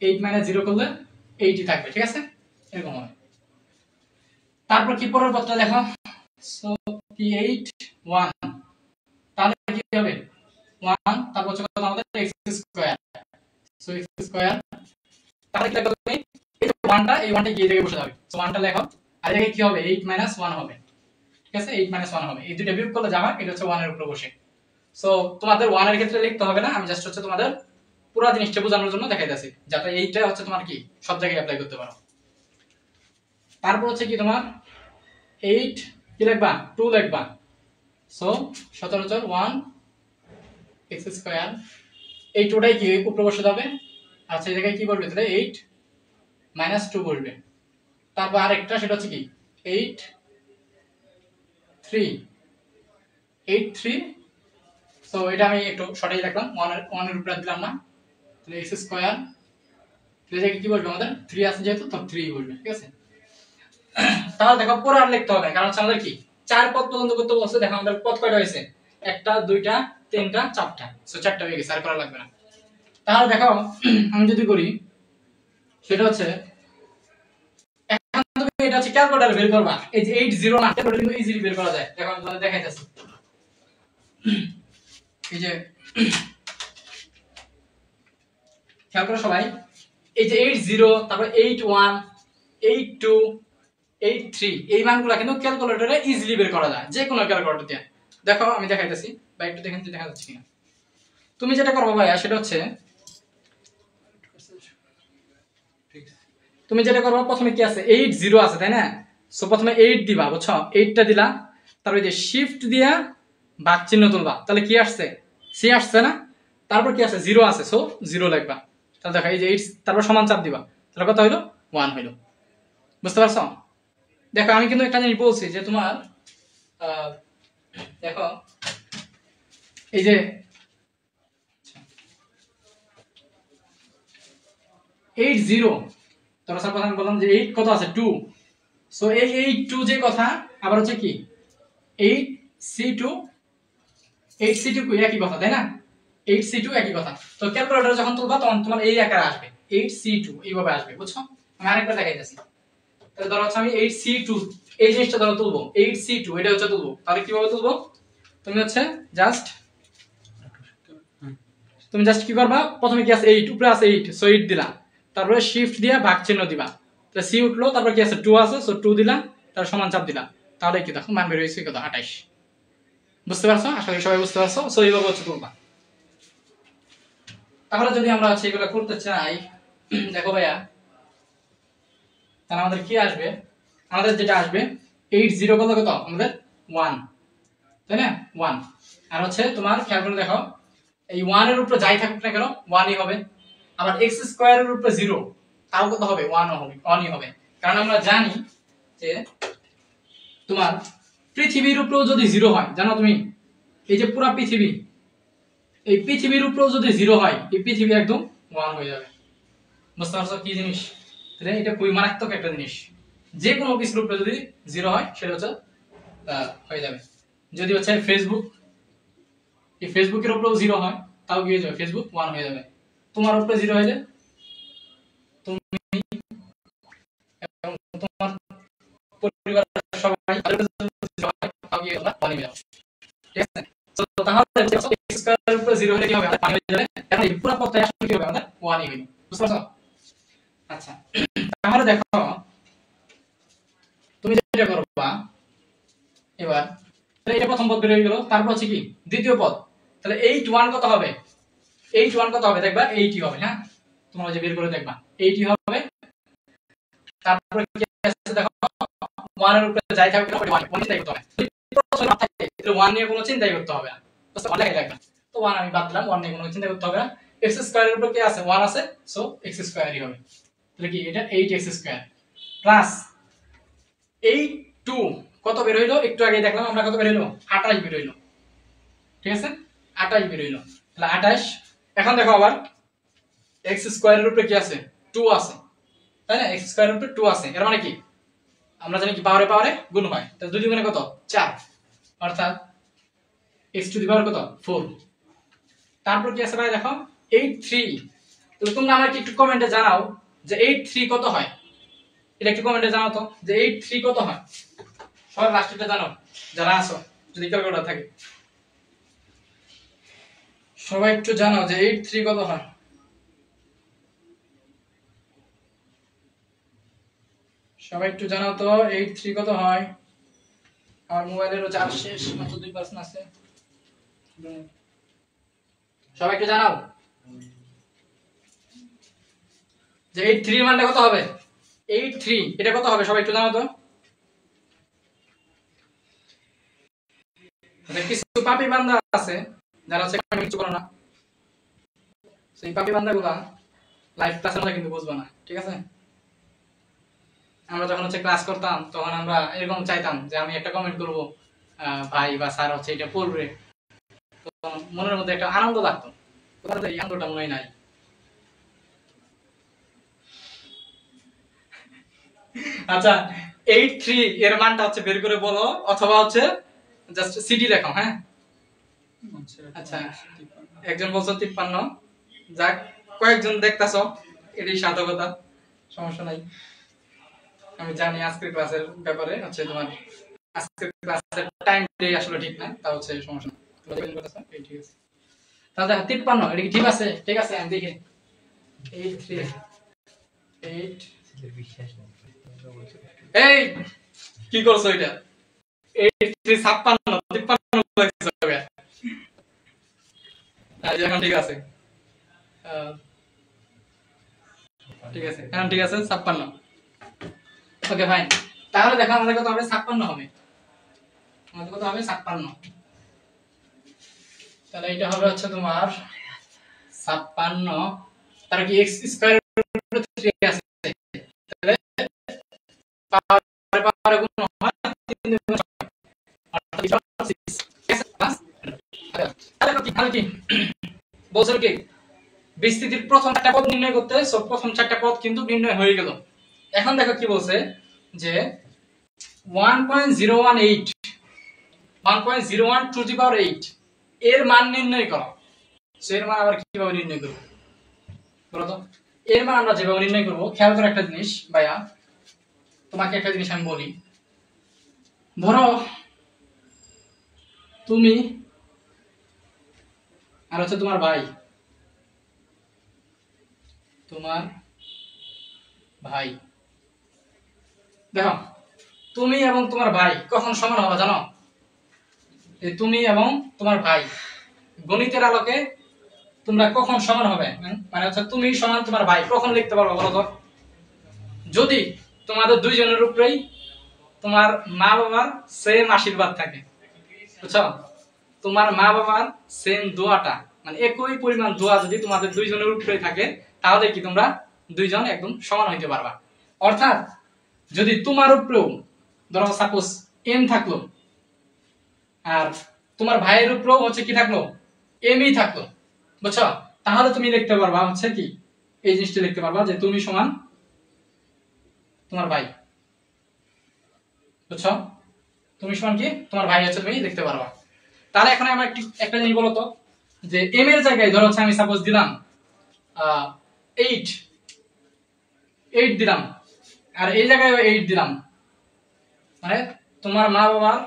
8 মাইনাস 0 করলে 8ই থাকবে, ঠিক আছে? এরকম হবে। তারপর কি পরের পদটা দেখো, সো কি 8 1, তাহলে কি হবে 1, তারপর হচ্ছে কত আমাদের x square, so x square, তাহলে কি লিখবে তুমি, এই যে 1টা, এই 1টা কি এই জায়গায় বসে যাবে, সো 1টা লেখো, আর এই জায়গায় কি হবে 8 মাইনাস 1 হবে, ঠিক আছে? 8 মাইনাস 1 হবে, এই দুটো বিয়োগ করলে যা হয় এটা হচ্ছে 1 এর উপরে বসে। সো তোমাদের 1 এর ক্ষেত্রে লিখতে হবে না, আমি জাস্ট হচ্ছে তোমাদের পুরো জিনিসটা বোঝানোর জন্য দেখাই দিয়েছি, যাতে এইটা হচ্ছে তোমার কি সব জায়গায় অ্যাপ্লাই করতে পারো। তারপর হচ্ছে কি তোমার 8 কি লিখবা 2 লিখবা, সো সচরাচর 1 x স্কয়ার, এই 2টাই কি উপরে বসে যাবে, আচ্ছা এই জায়গায় কি করবে তাহলে 8 মাইনাস 2 বসবে। তারপর আরেকটা সেটা হচ্ছে কি 8 3, 8 3, সো এটা আমি একটু শর্টেই রাখলাম, 1 এর উপরে দিলাম না, তাহলে x স্কয়ার, তাহলে কি বলবে আমাদের 3 আছে যেহেতু, তো 3 বলবে, ঠিক আছে? তাহলে দেখো পরে আর লিখতে হবে, কারণ আমাদের কি 4 পদ পর্যন্ত করতে বলছে। দেখো আমাদের পদ কয়টা হয়েছে, 1টা 2টা 3টা 4টা, সো 4টা হয়ে গেছে, আর করা লাগবে না। তাহলে দেখো আমি যদি করি সেটা হচ্ছে, এখন তুমি এটা হচ্ছে ক্যালকুলেটর বের করবা, এই যে 8 0 না, ক্যালকুলেটর কিন্তু ইজিলি বের করা যায়। দেখো আমি তোমাদের দেখাইতেছি, এই যে খেয়াল করো সবাই, এই যে 8 0, তারপর 8 1 8 2 8 3, এই মানগুলো কিন্তু ক্যালকুলেটরে ইজিলি বের করা যায়, যে কোনো ক্যালকুলেটর দিয়ে। দেখো আমি দেখাইতেছি, বা একটু দেখেন যে দেখা যাচ্ছে কিনা। তুমি যেটা করবে ভাইয়া সেটা হচ্ছে, তুমি যেটা করবে প্রথমে কি আছে 8 0 আছে তাই না, সো প্রথমে 8 দিবা, বুঝছো? 8টা দিলা, তারপর এই যে শিফট দিয়া ভাগ চিহ্ন তুলবা, তাহলে কি আসছে সি আসছে না, তারপর কি আছে 0 আছে, সো 0 লিখবা। তাহলে দেখো এই যে 8, তারপর সমান চাপ দিবা, তাহলে কত হইলো 1 হইলো, বুঝতে পারছো? দেখো আমি কিন্তু একটা জিনিস বলছি যে তোমার দেখো এই যে 80 তোমরা সাপোজ আমি বললাম যে 8 কত আছে 2, সো এই 82 যে কথা আবার হচ্ছে কি 8c2 8c2 একই কথা তাই না, 8c2 একই কথা। তো ক্যালকুলেটর যখন তুলবা তখন তোমার এই আকারে আসবে 8c2 এইভাবে আসবে, বুঝছো? আমি আরেকবার দেখাইতেছি। তাহলে ধরো হচ্ছে আমি 8c2 এই জিনিসটা ধরো তুলবো 8c2 এটা হচ্ছে তুলবো, তাহলে কিভাবে তুলবো? তুমি হচ্ছে জাস্ট কি করবা, প্রথমে কি আছে 8 উপরে আছে 8, সো 8 দিলা, তারপরে শিফট দিয়া ভাগ চিহ্ন দিবা, তাহলে সি উঠলো, তারপর কি আছে 2 আছে, সো 2 দিলা, তার সমান চাপ দিলা, তাহলে কি দেখো মান বের হইছে কত 28। বুঝতে পারছো? আশা করি সবাই বুঝতে পারছো। সো এইভাবে হচ্ছে তুলবা। তাহলে যদি আমরা হচ্ছে এগুলো করতে চাই, দেখো ভাইয়া, তাহলে আমাদের কি আসবে, আমাদের যেটা আসবে 80 কত কত আমাদের 1, তাই না 1, আর হচ্ছে তোমার খেয়াল করে দেখো এই 1 এর উপরে যাই থাকুক না কেন 1ই হবে, আবার x স্কয়ারের উপরে 0 তাও কত হবে 1 হবে, 1ই হবে। কারণ আমরা জানি যে তোমার পৃথিবীর উপরেও যদি 0 হয়, জানো তুমি এই যে পুরো পৃথিবী, এই পৃথিবীর উপরেও যদি 0 হয় এই পৃথিবী একদম 1 হয়ে যাবে। বুঝতে পারছো কি জিনিস? তাহলে এটা খুবই মারাত্মক একটা জিনিস, যে কোনো কিছুর উপরে যদি 0 হয় সেটা হচ্ছে হয়ে যাবে। যদি হচ্ছে ফেসবুক, এই ফেসবুকের উপরেও 0 হয় তাও কি হয়ে যাবে, ফেসবুক 1 হয়ে যাবে। তোমার উপরে 0 হইলে তুমি এবং তোমার পরিবারের সবাই তাও কি হবে 1 হয়ে যাবে, ঠিক আছে? তো তাহলে x স্কয়ারের উপরে 0 হলে কি হবে, 1 হয়ে যাবে। এখন এই পুরো পদটা আসলে কি হবে, আমাদের 1 ই হবে। বুঝতে পারছো? আচ্ছা, তাহলে দেখো তুমি যেটা করবা এবার, তাহলে এটা প্রথম পদ বের হয়ে গেল, তারপর হচ্ছে কি দ্বিতীয় পদ, তাহলে 81 কত হবে, 81 কত হবে দেখবা 80 হবে, হ্যাঁ তোমরা যে বের করে দেখবা 80 হবে। তারপরে কি আছে দেখো 1 এর উপরে যাই থাকবে 1 চিন্তা করতে হবে, প্রশ্ন না থাকে তাহলে 1 নিয়ে কোনো চিন্তাই করতে হবে না, বুঝতে পারলে লাগবে। তো 1 আমি বাদ দিলাম, 1 নিয়ে কোনো চিন্তা করতে হবে না। x স্কয়ারের উপরে কি আছে 1 আছে, সো x স্কয়ারই হবে। তাহলে কি এটা 8x স্কয়ার প্লাস 82 কত বের হইলো, একটু আগে দেখলাম আমরা কত বের হইলো 28 বের হইলো, ঠিক আছে 28 বের হইলো। তাহলে 28, এখন দেখো আবার x স্কয়ারের উপরে কি আছে 2 আছে, তাই না, x স্কয়ারের উপরে 2 আছে, এর মানে কি আমরা জানি কি পাওয়ারে পাওয়ারে গুণ হয়, তাহলে 2 গুণে কত 4, অর্থাৎ x টু দি পাওয়ার কত 4। তারপর কি আছে ভাই দেখো 83, তাহলে তোমরা আমাকে একটু কমেন্টে জানাও যে 83 কত হয়, এটা একটু কমেন্টে জানাও তো যে 83 কত হয়, সবাই লাস্টটা জানো যারা আছো, যদি ক্যালকুলেটর থাকে সবাই একটু জানাও যে 83 কত হয়। সবাই একটু জানাও তো 83 কত হয়। আমার মোবাইলেরও চার্জ শেষ, মাত্র 2% আছে। সবাই একটু জানাও যে 83 এর মানটা কত হবে, 83 এটা কত হবে, সবাই একটু জানাও তো। আচ্ছা, কিছু পাপী বান্দা আছে যারা হচ্ছে কিছু করে না, সেই পাপী বান্দাগুলা লাইভ ক্লাসের মধ্যে কিন্তু বুঝবে না, ঠিক আছে? আমরা যখন হচ্ছে ক্লাস করতাম তখন আমরা এরকম চাইতাম যে আমি একটা কমেন্ট করব, ভাই বা স্যার হচ্ছে এটা পড়বে, তো মনের মধ্যে একটা আনন্দ লাগতো, তোমাদের এই আনন্দটা মনে হয় নাই। আচ্ছা 83 এর মানটা হচ্ছে বের করে বলো, অথবা হচ্ছে জাস্ট সিডি লেখো, হ্যাঁ? আচ্ছা, একজন বলছো 53, যাক কয়েকজন দেখতাছো, এটাই সার্থকতা, সমস্যা নাই। আমি জানি আজকের ক্লাসের ব্যাপারে হচ্ছে তোমার আজকের ক্লাসের টাইমটাই আসলে ঠিক না, তা হচ্ছে সমস্যা না, এই ঠিক আছে। তাহলে দেখো 53 এটা কি ঠিক আছে? ঠিক আছে আমি দেখি 83 8 এই কি করছো এটা 83 56 53 এখন ঠিক আছে, ঠিক আছে এখন ঠিক আছে 56, ওকে ফাইন। তাহলে দেখো আমাদের কত হবে 56 হবে, আমাদের কত হবে 56, তাহলে এটা হবে হচ্ছে তোমার 56, তার কি x স্কয়ারের উপরে 3 আছে, তাহলে পাওয়ারে পাওয়ারে গুণ হয় 3 অর্থাৎ 6 তাহলে কি মানে কি বলছিল কি বিস্তৃতির প্রথম 4টা পদ নির্ণয় করতে, সো প্রথম 4টা পদ কিন্তু নির্ণয় হয়ে গেল। এখন দেখো কি বলছে যে 1.018 টু দি পাওয়ার 8 এর মান নির্ণয় করো। সো এর মান আবার কিভাবে নির্ণয় করব বলো তো? এর মান আমরা যেভাবে নির্ণয় করব, খেয়াল করে একটা জিনিস ভাইয়া, তোমাকে একটা জিনিস আমি বলি। ধরো তুমি আর হচ্ছে তোমার ভাই, দেখো তুমি এবং তোমার ভাই কখন সমান হবে জানো? এই তুমি এবং তোমার ভাই গণিতের আলোকে তোমরা কখন সমান হবে, মানে হচ্ছে তুমি সমান তোমার ভাই কখন লিখতে পারবে বলো তো? যদি তোমাদের দুইজনের উপরেই তোমার মা বাবার সেম আশীর্বাদ থাকে, বুঝছো? তোমার মা বাবার সেম দোয়াটা, মানে একই পরিমাণ দোয়া যদি তোমাদের দুইজনের উপরে থাকে, তাহলে কি তোমরা দুইজন একদম সমান হইতে পারবা। অর্থাৎ যদি তোমার উপরেও ধরো সাপোজ এম থাকলো, আর তোমার ভাইয়ের উপরেও হচ্ছে কি থাকলো, এমই থাকলো, বুঝছো? তাহলে তুমি লিখতে পারবা হচ্ছে কি, এই জিনিসটা লিখতে পারবা যে তুমি সমান তোমার ভাই, বুঝছো? তুমি সমান কি তোমার ভাই হচ্ছে তুমি লিখতে পারবা। তাহলে এখন আমরা একটা জিনিস বলো তো, যে এম এর জায়গায় ধরো হচ্ছে আমি সাপোজ দিলাম 8 দিলাম, আর এই জায়গায় 8 দিলাম, মানে তোমার মা বাবার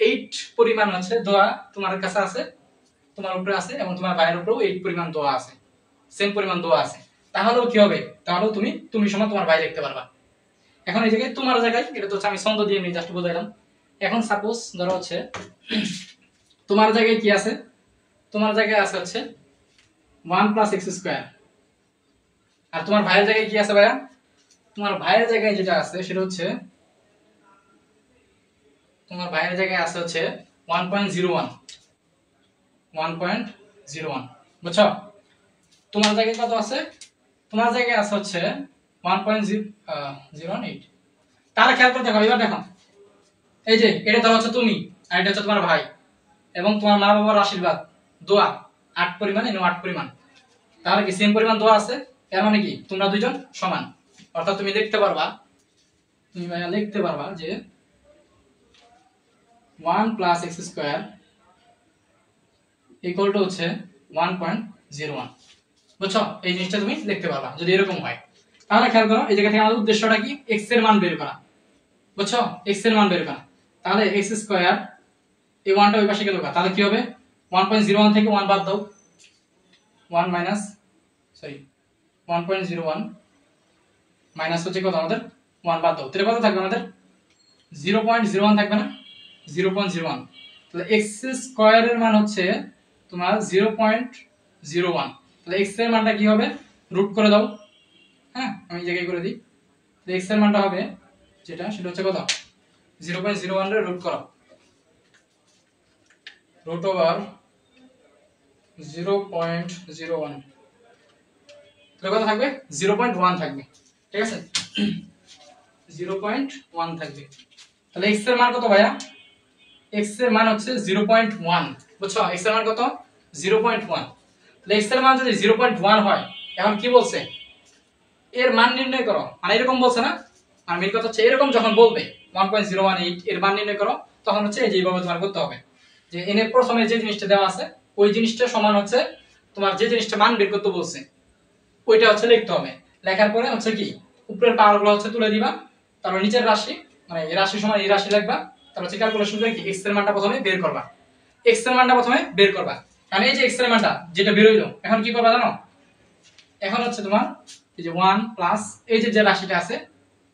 8 পরিমাণ হচ্ছে দোয়া তোমার কাছে আছে, তোমার উপরে আছে, এবং তোমার ভাইয়ের উপরেও 8 পরিমাণ দোয়া আছে, সেম পরিমাণ দোয়া আছে। তাহলেও কি হবে? তাহলেও তুমি সমান তোমার ভাই লিখতে পারবা। এখন এই জায়গায় তোমার জায়গায়, এটা তো হচ্ছে আমি ছন্দ দিয়ে জাস্ট বুঝাইলাম। এখন সাপোজ ধরো হচ্ছে তোমার জায়গায় কি আছে, তোমার জায়গায় আছে হচ্ছে 1 + x², আর তোমার ভাইয়ের জায়গায় কি আছে ভাইয়া? তোমার ভাইয়ের জায়গায় যেটা আছে সেটা হচ্ছে, তোমার ভাইয়ের জায়গায় আছে হচ্ছে 1.01, বুঝছো? তোমার জায়গায় কত আছে? তোমার জায়গায় আছে হচ্ছে 1.018। তাহলে খেয়াল করে দেখো, এবার দেখো এই যে এটা ধরো হচ্ছে তুমি, আর এটা হচ্ছে তোমার ভাই, এবং তোমার মা বাবার আশীর্বাদ দোয়া 8 পরিমাণ, এনে 8 পরিমাণ, তাহলে কি সেম পরিমাণ দোয়া আছে? এর মানে কি তোমরা দুইজন সমান। অর্থাৎ তুমি লিখতে পারবা, যে 1 + x² = হচ্ছে 1.01, বুঝছো? এই জিনিসটা তুমি লিখতে পারবা যদি এরকম হয়। তাহলে খেয়াল করো, এই জায়গা থেকে আমাদের উদ্দেশ্যটা কি, x এর মান বের করা, বুঝছো? x এর মান বের করা। তাহলে x², এই 1টা ওই পাশে গেল, তাহলে কি হবে? 1.01 থেকে 1 বাদ দাও, 1.01 মাইনাস হচ্ছে কত আমাদের 1 বাদ দাও, তাহলে কত থাকবে আমাদের? 0.01 থাকবে না? 0.01। তাহলে x² এর মান হচ্ছে তোমার 0.01। তাহলে x এর মানটা কি হবে? রুট করে দাও। হ্যাঁ, আমি এই জায়গায় করে দিই। তাহলে x এর মানটা হবে যেটা, সেটা হচ্ছে কত? 0.01 এর রুট করো, √0.01, তাহলে কত থাকবে? 0.1 থাকবে, ঠিক আছে? 0.1 থাকবে। তাহলে x এর মান কত ভাইয়া? x এর মান হচ্ছে 0.1, বুঝছো? x এর মান কত? 0.1। তাহলে x এর মান যদি 0.1 হয়, এখন কি বলছে? এর মান নির্ণয় করো, মানে এরকম বলছে না? আর মেন কথা হচ্ছে এরকম যখন বলবে 1.018 এর মান নির্ণয় করো, তখন হচ্ছে এই যে এইভাবে তোমার করতে হবে, যে n এর প্রথমে যে জিনিসটা দেওয়া আছে ওই জিনিসটা সমান হচ্ছে তোমার যে জিনিসটা মান বের করতে বলছে ওইটা হচ্ছে লিখতে হবে। লেখার পরে হচ্ছে কি, উপরের পাওয়ারগুলো হচ্ছে তুলে দিবা, তারপর নিচের রাশি, মানে এই রাশি সমান এই রাশি লিখবা, তারপর হচ্ছে ক্যালকুলেশন করে কি x এর মানটা প্রথমে বের করবা, x এর মানটা প্রথমে বের করবা। কারণ এই যে x এর মানটা যেটা বের হইলো, এখন কি করবা জানো? এখন হচ্ছে তোমার এই যে 1 প্লাস এই যে রাশিটা আছে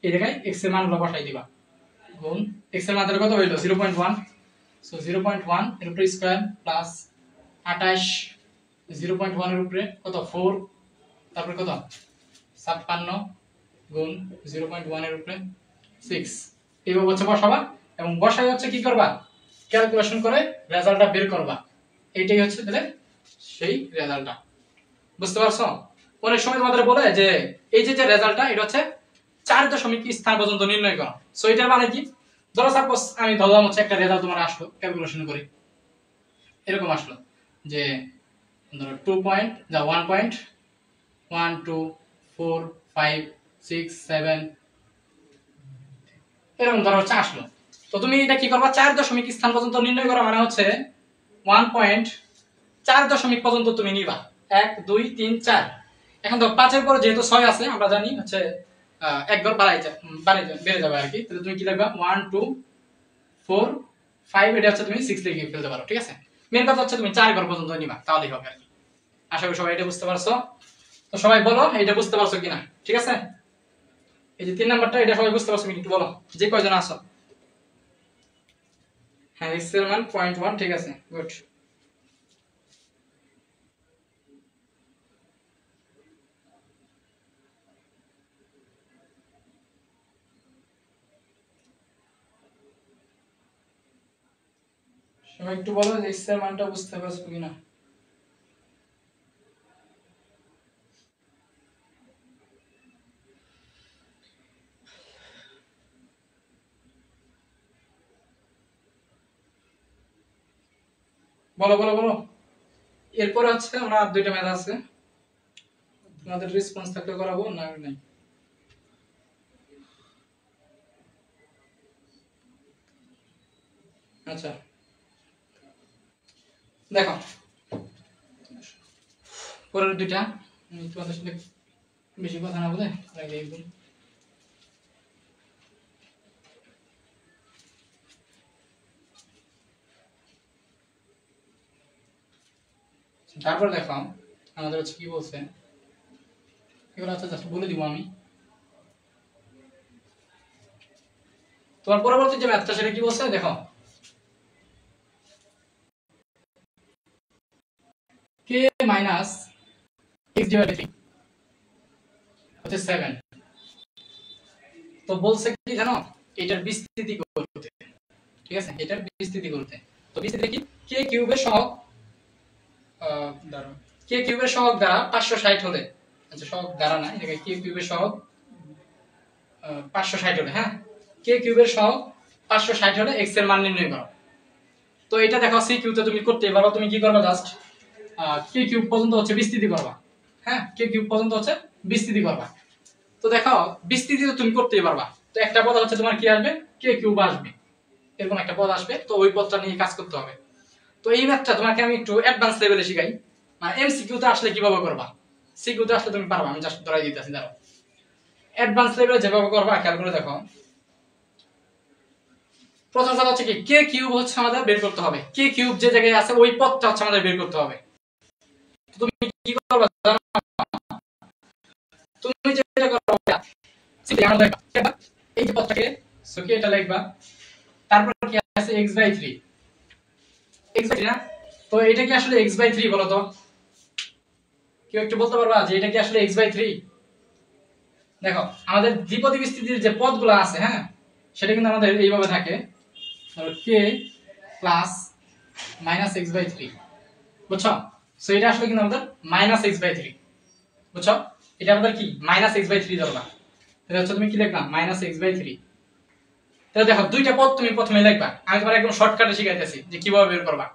এই জায়গায় x এর মানগুলো বসাই দিবা, গুণ x এর মান তাহলে কত হইলো? 0.1। সো 0.1 এর উপরে স্কয়ার প্লাস 28, 0.1 এর উপরে কত? 4, তারপরে কত? 56 গুণ 0.1 এর উপরে 6। এইভাবে হচ্ছে বসাবা, এবং বসাই হচ্ছে কি করবা? ক্যালকুলেশন করে রেজাল্টটা বের করবা। এইটাই হচ্ছে তাহলে সেই রেজাল্টটা, বুঝতে পারছো? অনেক সময় তোমাদের বলে যে এই যে রেজাল্টটা, এটা হচ্ছে 4 দশমিক স্থান পর্যন্ত নির্ণয় করো। সো এটার মানে কি? ধরো সাপোজ আমি ধরলাম হচ্ছে একটা রেজাল্ট তোমার আসলো, ক্যালকুলেশন করে এরকম আসলো, যে ধরো 1.1.1 2 4 5 6 7 এরকম ধরো হচ্ছে আসলো। তো তুমি এটা কি করবা 4 দশমিক স্থান পর্যন্ত নির্ণয় করা মানে হচ্ছে 1.4 দশমিক পর্যন্ত তুমি নিবা 1 2 3 4। এখন তো 5 এর পরে যেহেতু 6 আছে আমরা জানি হচ্ছে একবার বেড়ে যাবে আর কি। তাহলে তুমি কি লিখবা 1 2 4 5 এটা হচ্ছে তুমি 6 লিখে ফেলতে পারো, ঠিক আছে। মেন কথা হচ্ছে তুমি 4 ঘর পর্যন্ত নিবা তাহলেই হবে আর কি। আশা করি সবাই এটা বুঝতে পারছো। তো সবাই বলো এটা বুঝতে পারছো কিনা, ঠিক আছে। এই যে 3 নাম্বারটা এটা সবাই বুঝতে পারছো কিনা একটু বলো, যে কয়জন আছো। হ্যাঁ x এর মান 0.1, ঠিক আছে, গুড। সবাই একটু বলো যে x এর মানটা বুঝতে পারছো কিনা। বলো বলো বলো। এরপরে হচ্ছে আমরা আর দুইটা ম্যাথ আছে, তোমাদের রেসপন্স থাকলে করাবো, না নাই। আচ্ছা দেখো পরের দুইটা তোমাদের সাথে বেশি কথা না বলে আগে একদম তারপর দেখো আমাদের হচ্ছে কি বলছে এগুলো হচ্ছে জাস্ট বলে দিব আমি। তোমার পরবর্তী যে ম্যাথটা সেটা কি বলছে দেখো, k মাইনাস x ডিভাইডেড 3 হচ্ছে 7। তো বলছে কি জানো এটার বিস্তৃতি করতে, ঠিক আছে, এটার বিস্তৃতি করতে। তো বিস্তৃতি কি k কিউবের সহগ ধরো k কিউবের সহগ দ্বারা 560 হলে, আচ্ছা সহগ দ্বারা না, এটাকে k কিউবের সহগ 560 হলে, হ্যাঁ k কিউবের সহগ 560 হলে x এর মান নির্ণয় করো। তো এটা দেখো c কিউতে তুমি করতে পারো, তুমি কি করবা জাস্ট k কিউব পর্যন্ত হচ্ছে বিস্তৃতি করবা, হ্যাঁ k কিউব পর্যন্ত হচ্ছে বিস্তৃতি করবা। তো দেখো বিস্তৃতি তো তুমি করতেই পারবা। তো একটা পদ হচ্ছে তোমার কি আসবে k কিউব আসবে, এরকম একটা পদ আসবে। তো ওই পদটা নিয়ে কাজ করতে হবে। তো এই ম্যাথটা তোমাকে আমি একটু অ্যাডভান্স লেভেলে শিখাই, মানে এমসিকিউ তে আসলে কিভাবে করবা, সিকিউ তে আসলে তুমি পারবা, আমি জাস্ট ধরাই দিতেছি। দাঁড়াও অ্যাডভান্স লেভেলে যেভাবে করবা খেয়াল করে দেখো। প্রথম কথা হচ্ছে কি কে কিউব হচ্ছে আমাদের বের করতে হবে, কে কিউব যে জায়গায় আছে ওই পদটা হচ্ছে আমাদের বের করতে হবে। তুমি কি করবা জানো, তুমি যেটা করবা সিম্পলি আমরা লিখবা এই যে পদটাকে সকি এটা লিখবা, তারপর কি আছে x/3, x/3 না। তো এটা কি আসলে x/3 বলো তো, কেউ একটু বলতে পারবা যে এটা কি আসলে x/3? দেখো আমাদের দ্বিপদী বিস্তৃতির যে পদগুলো আছে, হ্যাঁ সেটা কিন্তু আমাদের এইভাবে থাকে, ধরো k প্লাস মাইনাস x/3, বুঝছো। সো এটা আসলে কিন্তু আমাদের মাইনাস x/3, বুঝছো, এটা আমাদের কি মাইনাস x/3 ধরবা। তাহলে হচ্ছে তুমি কি লিখবা মাইনাস x/3। তাহলে দেখো দুইটা পদ তুমি প্রথমে লিখবা, আমি তোমার একদম শর্টকাটে শিখাইতেছি যে কিভাবে বের করবা।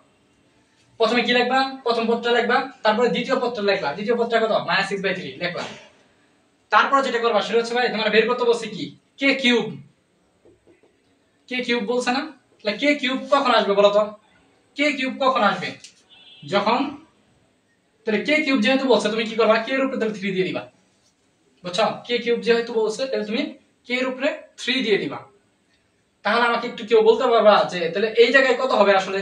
প্রথমে কি লিখবা, প্রথম পদটা লিখবা, তারপরে দ্বিতীয় পদটা লিখবা, দ্বিতীয় পদটা কত মাইনাস x/3 লিখবা। তারপর যেটা করবা সেটা হচ্ছে ভাই তোমার বের করতে বলছি কি কে কিউব, কে কিউব বলছে না, তাহলে কে কিউব কখন আসবে বলো তো, কে কিউব কখন আসবে যখন, তাহলে কে কিউব যেহেতু বলছে তুমি কি করবা কে এর উপরে তাহলে 3 দিয়ে দিবা, বুঝছো, কে কিউব যেহেতু বলছে তাহলে তুমি কে এর উপরে 3 দিয়ে দিবা। তাহলে আমাকে একটু কেউ বলতে পারবা যে তাহলে এই জায়গায় কত হবে আসলে।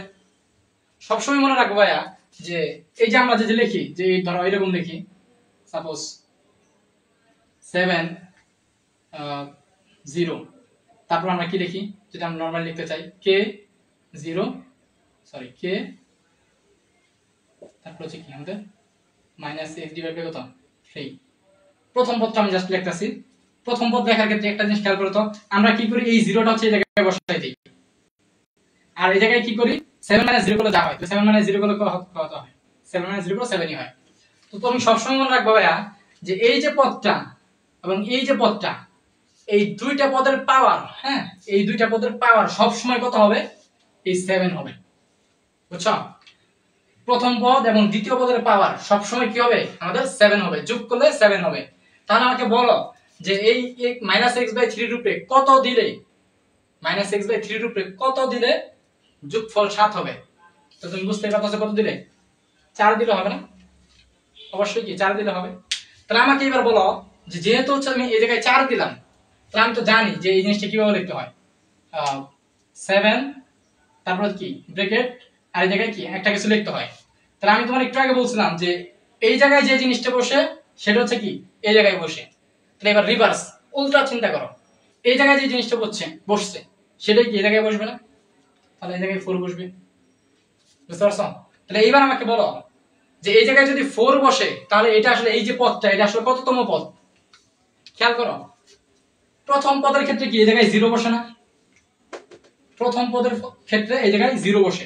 সবসময় মনে রাখবো ভাইয়া যে এই যে আমরা যে লিখি যে ধরো এরকম লিখি, সাপোজ 7 0, তারপর আমরা কি লিখি যেটা আমরা নরমালি লিখতে চাই কে 0 সরি কে, তারপর হচ্ছে কি আমাদের মাইনাস x ডিভাইড বাই কত 3। প্রথম পদটা আমি জাস্ট লিখতেছি। প্রথম পদ লেখার ক্ষেত্রে একটা জিনিস খেয়াল করো তো, আমরা কি করি এই জিরোটা হচ্ছে এই জায়গায় বসাই দেই, আর এই জায়গায় কি করি 7 - 0 করলে যা হয়, তো 7 - 0 করলে কত হয়, 7 - 0 করলে 7ই হয়। তো তুমি সবসময় মনে রাখবে ভাইয়া যে এই যে পদটা এবং এই যে পদটা, এই দুইটা পদের পাওয়ার, হ্যাঁ এই দুইটা পদের পাওয়ার সব সময় কত হবে এই 7 হবে, বুঝছো। প্রথম পদ এবং দ্বিতীয় পদের পাওয়ার সবসময় কি হবে আমাদের 7 হবে, যোগ করলে 7 হবে। তাহলে আমাকে বলো যে এই -x/3 রূপে কত দিলে -x/3 রূপে কত দিলে যোগফল 7 হবে। তো তুমি বুঝতে পারছো কত দিলে 4 দিলে হবে না, অবশ্যই কি 4 দিলে হবে। তাহলে আমাকে এবার বলো যে যেহেতু হচ্ছে আমি এই জায়গায় 4 দিলাম, তাহলে আমি তো জানি যে এই জিনিসটা কিভাবে লিখতে হয়। 7 তারপর কি ব্র্যাকেট আর এই জায়গায় কি একটা কিছু লিখতে হয়। তাহলে আমি তোমার একটু আগে বলছিলাম যে এই জায়গায় যে জিনিসটা বসে সেটা হচ্ছে কি এই জায়গায় বসে। তাহলে এবার রিভার্স উল্টা চিন্তা করো, এই জায়গায় যে জিনিসটা বসছে সেটাই কি এই জায়গায় বসবে না, তাহলে এই জায়গায় 4 বসবে। বুঝতে পারছো? তাহলে এইবার আমাকে বলো যে এই জায়গায় যদি 4 বসে তাহলে এটা আসলে এই যে পদটা এটা আসলে কততম পদ। খেয়াল করো প্রথম পদের ক্ষেত্রে কি এই জায়গায় 0 বসে না, প্রথম পদের ক্ষেত্রে এই জায়গায় 0 বসে,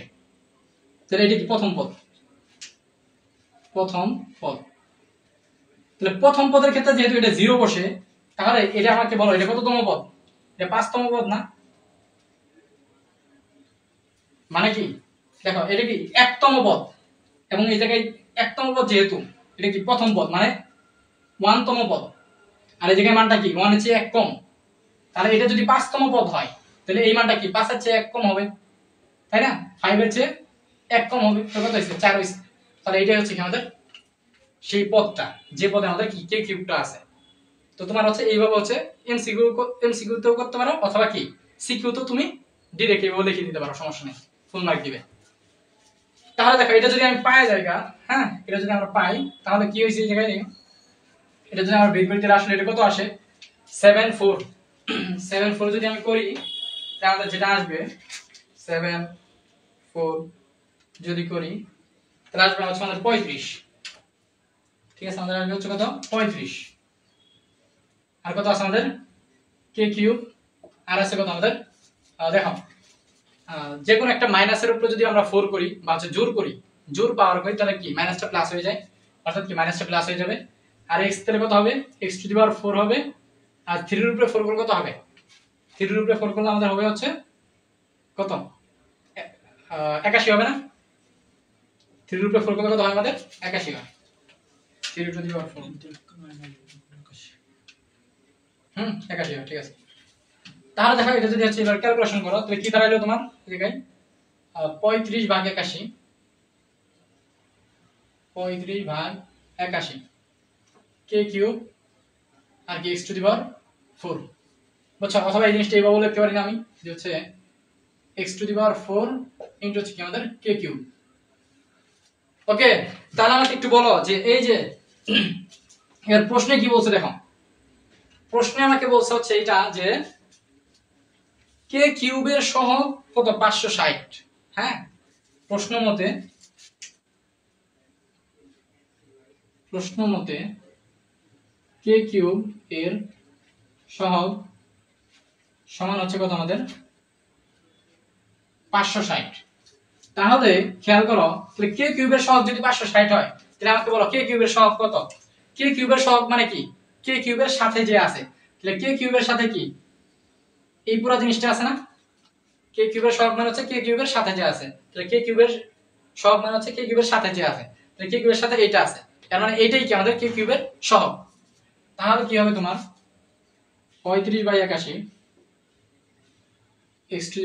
তাহলে এটা কি প্রথম পদ, প্রথম পদ। তাহলে প্রথম পদের ক্ষেত্রে যেহেতু এটা 0 বসে তাহলে এটা আমাকে বলো এটা কততম পদ, এটা 5তম পদ না, মানে কি দেখো এটা কি 1তম পদ এবং এই জায়গায় 1তম পদ যেহেতু এটা কি প্রথম পদ মানে 1তম পদ, আর এই জায়গায় মানটা কি 1 এর চেয়ে 1 কম, তাহলে এটা যদি 5তম পদ হয় তাহলে এই মানটা কি 5 এর চেয়ে 1 কম হবে, তাই না? 5 এর চেয়ে 1 কম হবে, তো কত হইছে 4 হইছে। তাহলে এইটাই হচ্ছে কি আমাদের সেই পদটা যে পদে আমাদের কি কে কিউবটা আছে। তো তোমার হচ্ছে এইভাবে হচ্ছে এমসিকিউ তেও করতে পারো অথবা কি সিকিউ তো তুমি ডাইরেক্ট এইভাবে লিখে দিতে পারো, সমস্যা নেই, ফুল মার্ক দিবে। তাহলে দেখো এটা যদি আমি পাই জায়গা, হ্যাঁ এটা যদি আমরা পাই তাহলে কি হইছে এই জায়গায় এটা যদি আমরা বের করতে আসলে এটা কত আসে 7 4 7 4 যদি আমি করি তাহলে যেটা আসবে 7 4 যদি করি তাহলে আসবে হচ্ছে আমাদের 35। ঠিক আছে, আমাদের আসবে হচ্ছে কত 35। আর কত আছে আমাদের কে কিউব, আর আছে কত আমাদের দেখো যে কোনো একটা মাইনাসের উপরে যদি আমরা 4 করি বা হচ্ছে জোর করি, জোর পাওয়ার করি তাহলে কি মাইনাসটা প্লাস হয়ে যায়, অর্থাৎ কি মাইনাসটা প্লাস হয়ে যাবে। আর x তাহলে কত হবে x⁴ হবে, আর 3 এর উপরে 4 করলে কত হবে, 3 এর উপরে 4 করলে আমাদের হবে হচ্ছে কত 81 হবে না, 3 এর উপরে 4 করলে কত হয় আমাদের 81 হয়, 3 টু দি পাওয়ার 4 81 হয়। ঠিক আছে, তাহলে দেখো এটা যদি হচ্ছে এবার ক্যালকুলেশন করো তাহলে কি দাঁড়াইলো তোমার এই জায়গায় 35/81, 35/81 কে কিউব আর কি x⁴ বুঝছো, অথবা এই জিনিসটা এইভাবে লিখতে পারি না আমি যে হচ্ছে x⁴ ইনটু হচ্ছে কি আমাদের কে কিউব। ওকে, তাহলে আমাকে একটু বলো যে এই যে এর প্রশ্নে কি বলছে দেখো, প্রশ্নে আমাকে বলছে হচ্ছে এটা যে কে কিউবের সহগ কত 560। হ্যাঁ প্রশ্ন মতে কে কিউব এর সহগ সমান হচ্ছে কত আমাদের 560। তাহলে খেয়াল করো তাহলে কে কিউবের সহগ যদি 560 হয় তাহলে আমাকে বলো কে কিউবের সহগ কত। কে কিউবের সহগ মানে কি কে কিউবের সাথে যে আছে, তাহলে কে কিউবের সাথে কি এই পুরো জিনিসটা আছে না, কে কিউবের সহগ মানে হচ্ছে কে কিউবের সাথে যে আছে, তাহলে কে কিউবের সহগ মানে হচ্ছে কে কিউবের সাথে যে আছে, তাহলে কে কিউবের সাথে এইটা আছে, তার মানে এইটাই কি আমাদের কে কিউবের সহগ। তাহলে কি হবে তোমার 35/81 x⁴।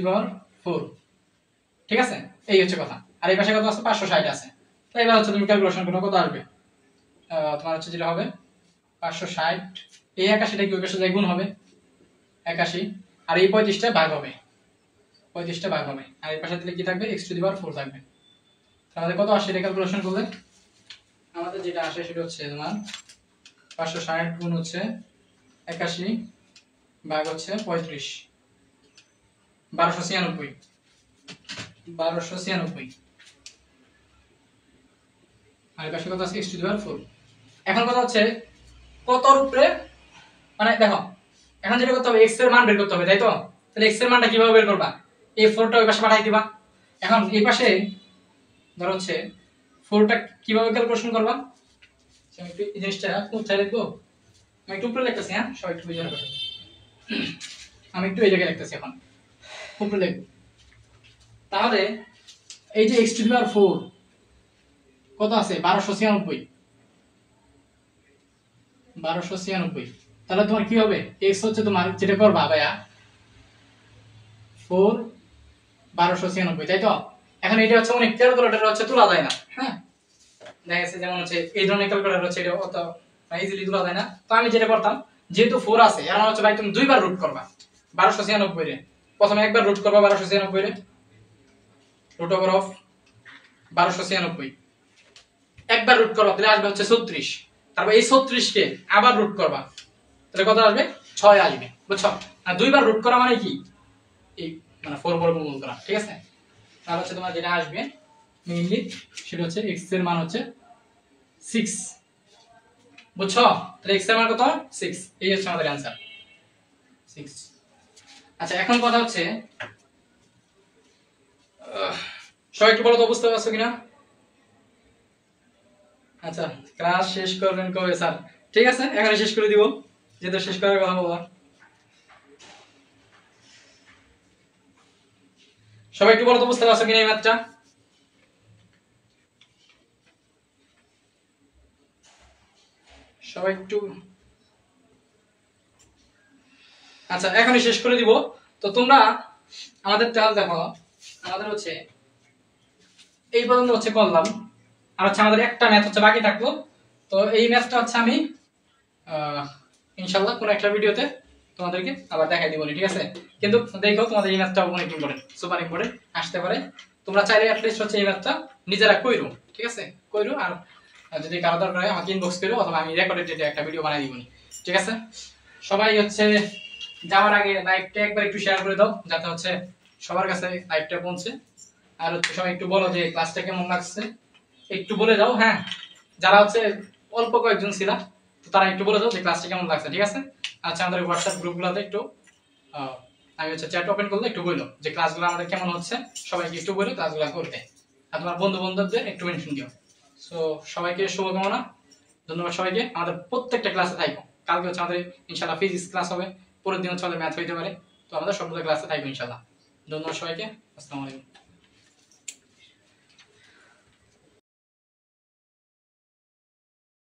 ঠিক আছে, এই হচ্ছে কথা। আর এই পাশে কত আছে 560 আছে। তো এবার হচ্ছে তুমি ক্যালকুলেশন করো কত আসবে, তোমার হচ্ছে যেটা হবে 560 এই 81টা কি ওই পাশে যায় গুণ হবে 81, আর এই 35টা ভাগ হবে, 35টা ভাগ হবে, আর এই পাশে দিলে কি থাকবে x⁴ থাকবে। তাহলে কত আসে এটা ক্যালকুলেশন করলে আমাদের যেটা আসে সেটা হচ্ছে তোমার 560 গুণ হচ্ছে 81 ভাগ হচ্ছে 35, 1296 আর এই পাশে কত আছে x⁴। এখন কথা হচ্ছে কতর উপরে, মানে দেখো এখন যেটা করতে হবে x এর মান বের করতে হবে, তাই তো? তাহলে x এর মানটা কিভাবে বের করবা, এই 4টা ওই পাশে পাঠিয়ে দিবা। এখন এই পাশে ধরো হচ্ছে 4টা কিভাবে ক্যালকুলেশন করবা, আমি একটু এই জিনিসটা কোথায় লিখবো, আমি একটু উপরে লিখতেছি, হ্যাঁ সবাই একটু বুঝে রাখো, আমি একটু এই জায়গায় লিখতেছি, এখন উপরে লিখবো। তাহলে এই যে x⁴ কত আছে 1296, 1296। তাহলে তোমার কি হবে, x হচ্ছে তোমার যেটা করবা ভাইয়া 4 1296, তাই তো? এখন এটা হচ্ছে অনেক ক্যালকুলেটর হচ্ছে তোলা যায় না, হ্যাঁ দেখা গেছে যেমন হচ্ছে এই ধরনের ক্যালকুলেটর হচ্ছে এটা অত ইজিলি তোলা যায় না। তো আমি যেটা করতাম, যেহেতু 4 আছে এর মানে হচ্ছে ভাই তুমি দুইবার রুট করবা 1296 রে। প্রথমে একবার রুট করবা 1296 রে, রুট ওভার অফ 1296, একবার রুট করবা তাহলে আসবে হচ্ছে 36। তারপর এই 36 কে আবার রুট করবা তাহলে কত আসবে 6 আসবে, বুঝছো? আর দুইবার রুট করা মানে কি এই মানে 4 বর্গমূল করা, ঠিক আছে? তাহলে হচ্ছে তোমার যেটা আসবে মেইনলি সেটা হচ্ছে x এর মান হচ্ছে 6, বুঝছো? তাহলে x এর মান কত 6, এই হচ্ছে আমাদের অ্যানসার 6। আচ্ছা এখন কথা হচ্ছে সবাই একটু বলো তো বুঝতে পারছো কিনা? আচ্ছা ক্লাস শেষ করবেন কবে স্যার? ঠিক আছে এখানে শেষ করে দিব, যেহেতু শেষ করার কথা বলা। সবাই একটু বলো তো বুঝতে পারছো কিনা এই ম্যাথটা? সবাই একটু, আচ্ছা এখনই শেষ করে দিব। তো তোমরা আমাদের তাহলে দেখো, আমাদের হচ্ছে এই পর্যন্ত হচ্ছে করলাম, আর হচ্ছে আমাদের একটা ম্যাথ হচ্ছে বাকি থাকলো। তো এই ম্যাথটা হচ্ছে আমি ইনশাআল্লাহ কোন একটা ভিডিওতে তোমাদেরকে আবার দেখাই দিব, ঠিক আছে? কিন্তু দেখো তোমাদের এই ম্যাথটা অনেক ইম্পর্টেন্ট, সুপার ইম্পর্টেন্ট আসতে পারে। তোমরা চাইলে অ্যাটলিস্ট হচ্ছে এই ম্যাথটা নিজেরা কইরো, ঠিক আছে? কইরো, আর যদি কারো দরকার হয় আমাকে ইনবক্স করো, অথবা আমি রেকর্ডেড একটা ভিডিও বানাই দিব, ঠিক আছে? সবাই হচ্ছে যাওয়ার আগে লাইভটা একবার একটু শেয়ার করে দাও, যাতে হচ্ছে সবার কাছে লাইভটা পৌঁছে। আর হচ্ছে সবাই একটু বলো যে ক্লাসটা কেমন লাগছে, একটু বলে যাও, হ্যাঁ? যারা হচ্ছে অল্প কয়েকজন ছিল তো তারা একটু বলে দাও যে ক্লাসটা কেমন লাগছে, ঠিক আছে? আচ্ছা আমাদের হোয়াটসঅ্যাপ গ্রুপগুলোতে একটু আমি হচ্ছে চ্যাট ওপেন করলে একটু বললো যে ক্লাসগুলো আমাদের কেমন হচ্ছে, সবাইকে একটু বলে ক্লাসগুলো করতে, আর তোমার বন্ধু বান্ধবদের একটু মেনশন দিও। সো সবাইকে শুভকামনা, ধন্যবাদ সবাইকে। আমাদের প্রত্যেকটা ক্লাসে থাকবো, কালকে হচ্ছে আমাদের ইনশাআল্লাহ ফিজিক্স ক্লাস হবে, পরের দিন হচ্ছে আমাদের ম্যাথ হইতে পারে। তো আমাদের সবগুলো ক্লাসে থাকবো ইনশাআল্লাহ। ধন্যবাদ সবাইকে, আসসালামু আলাইকুম।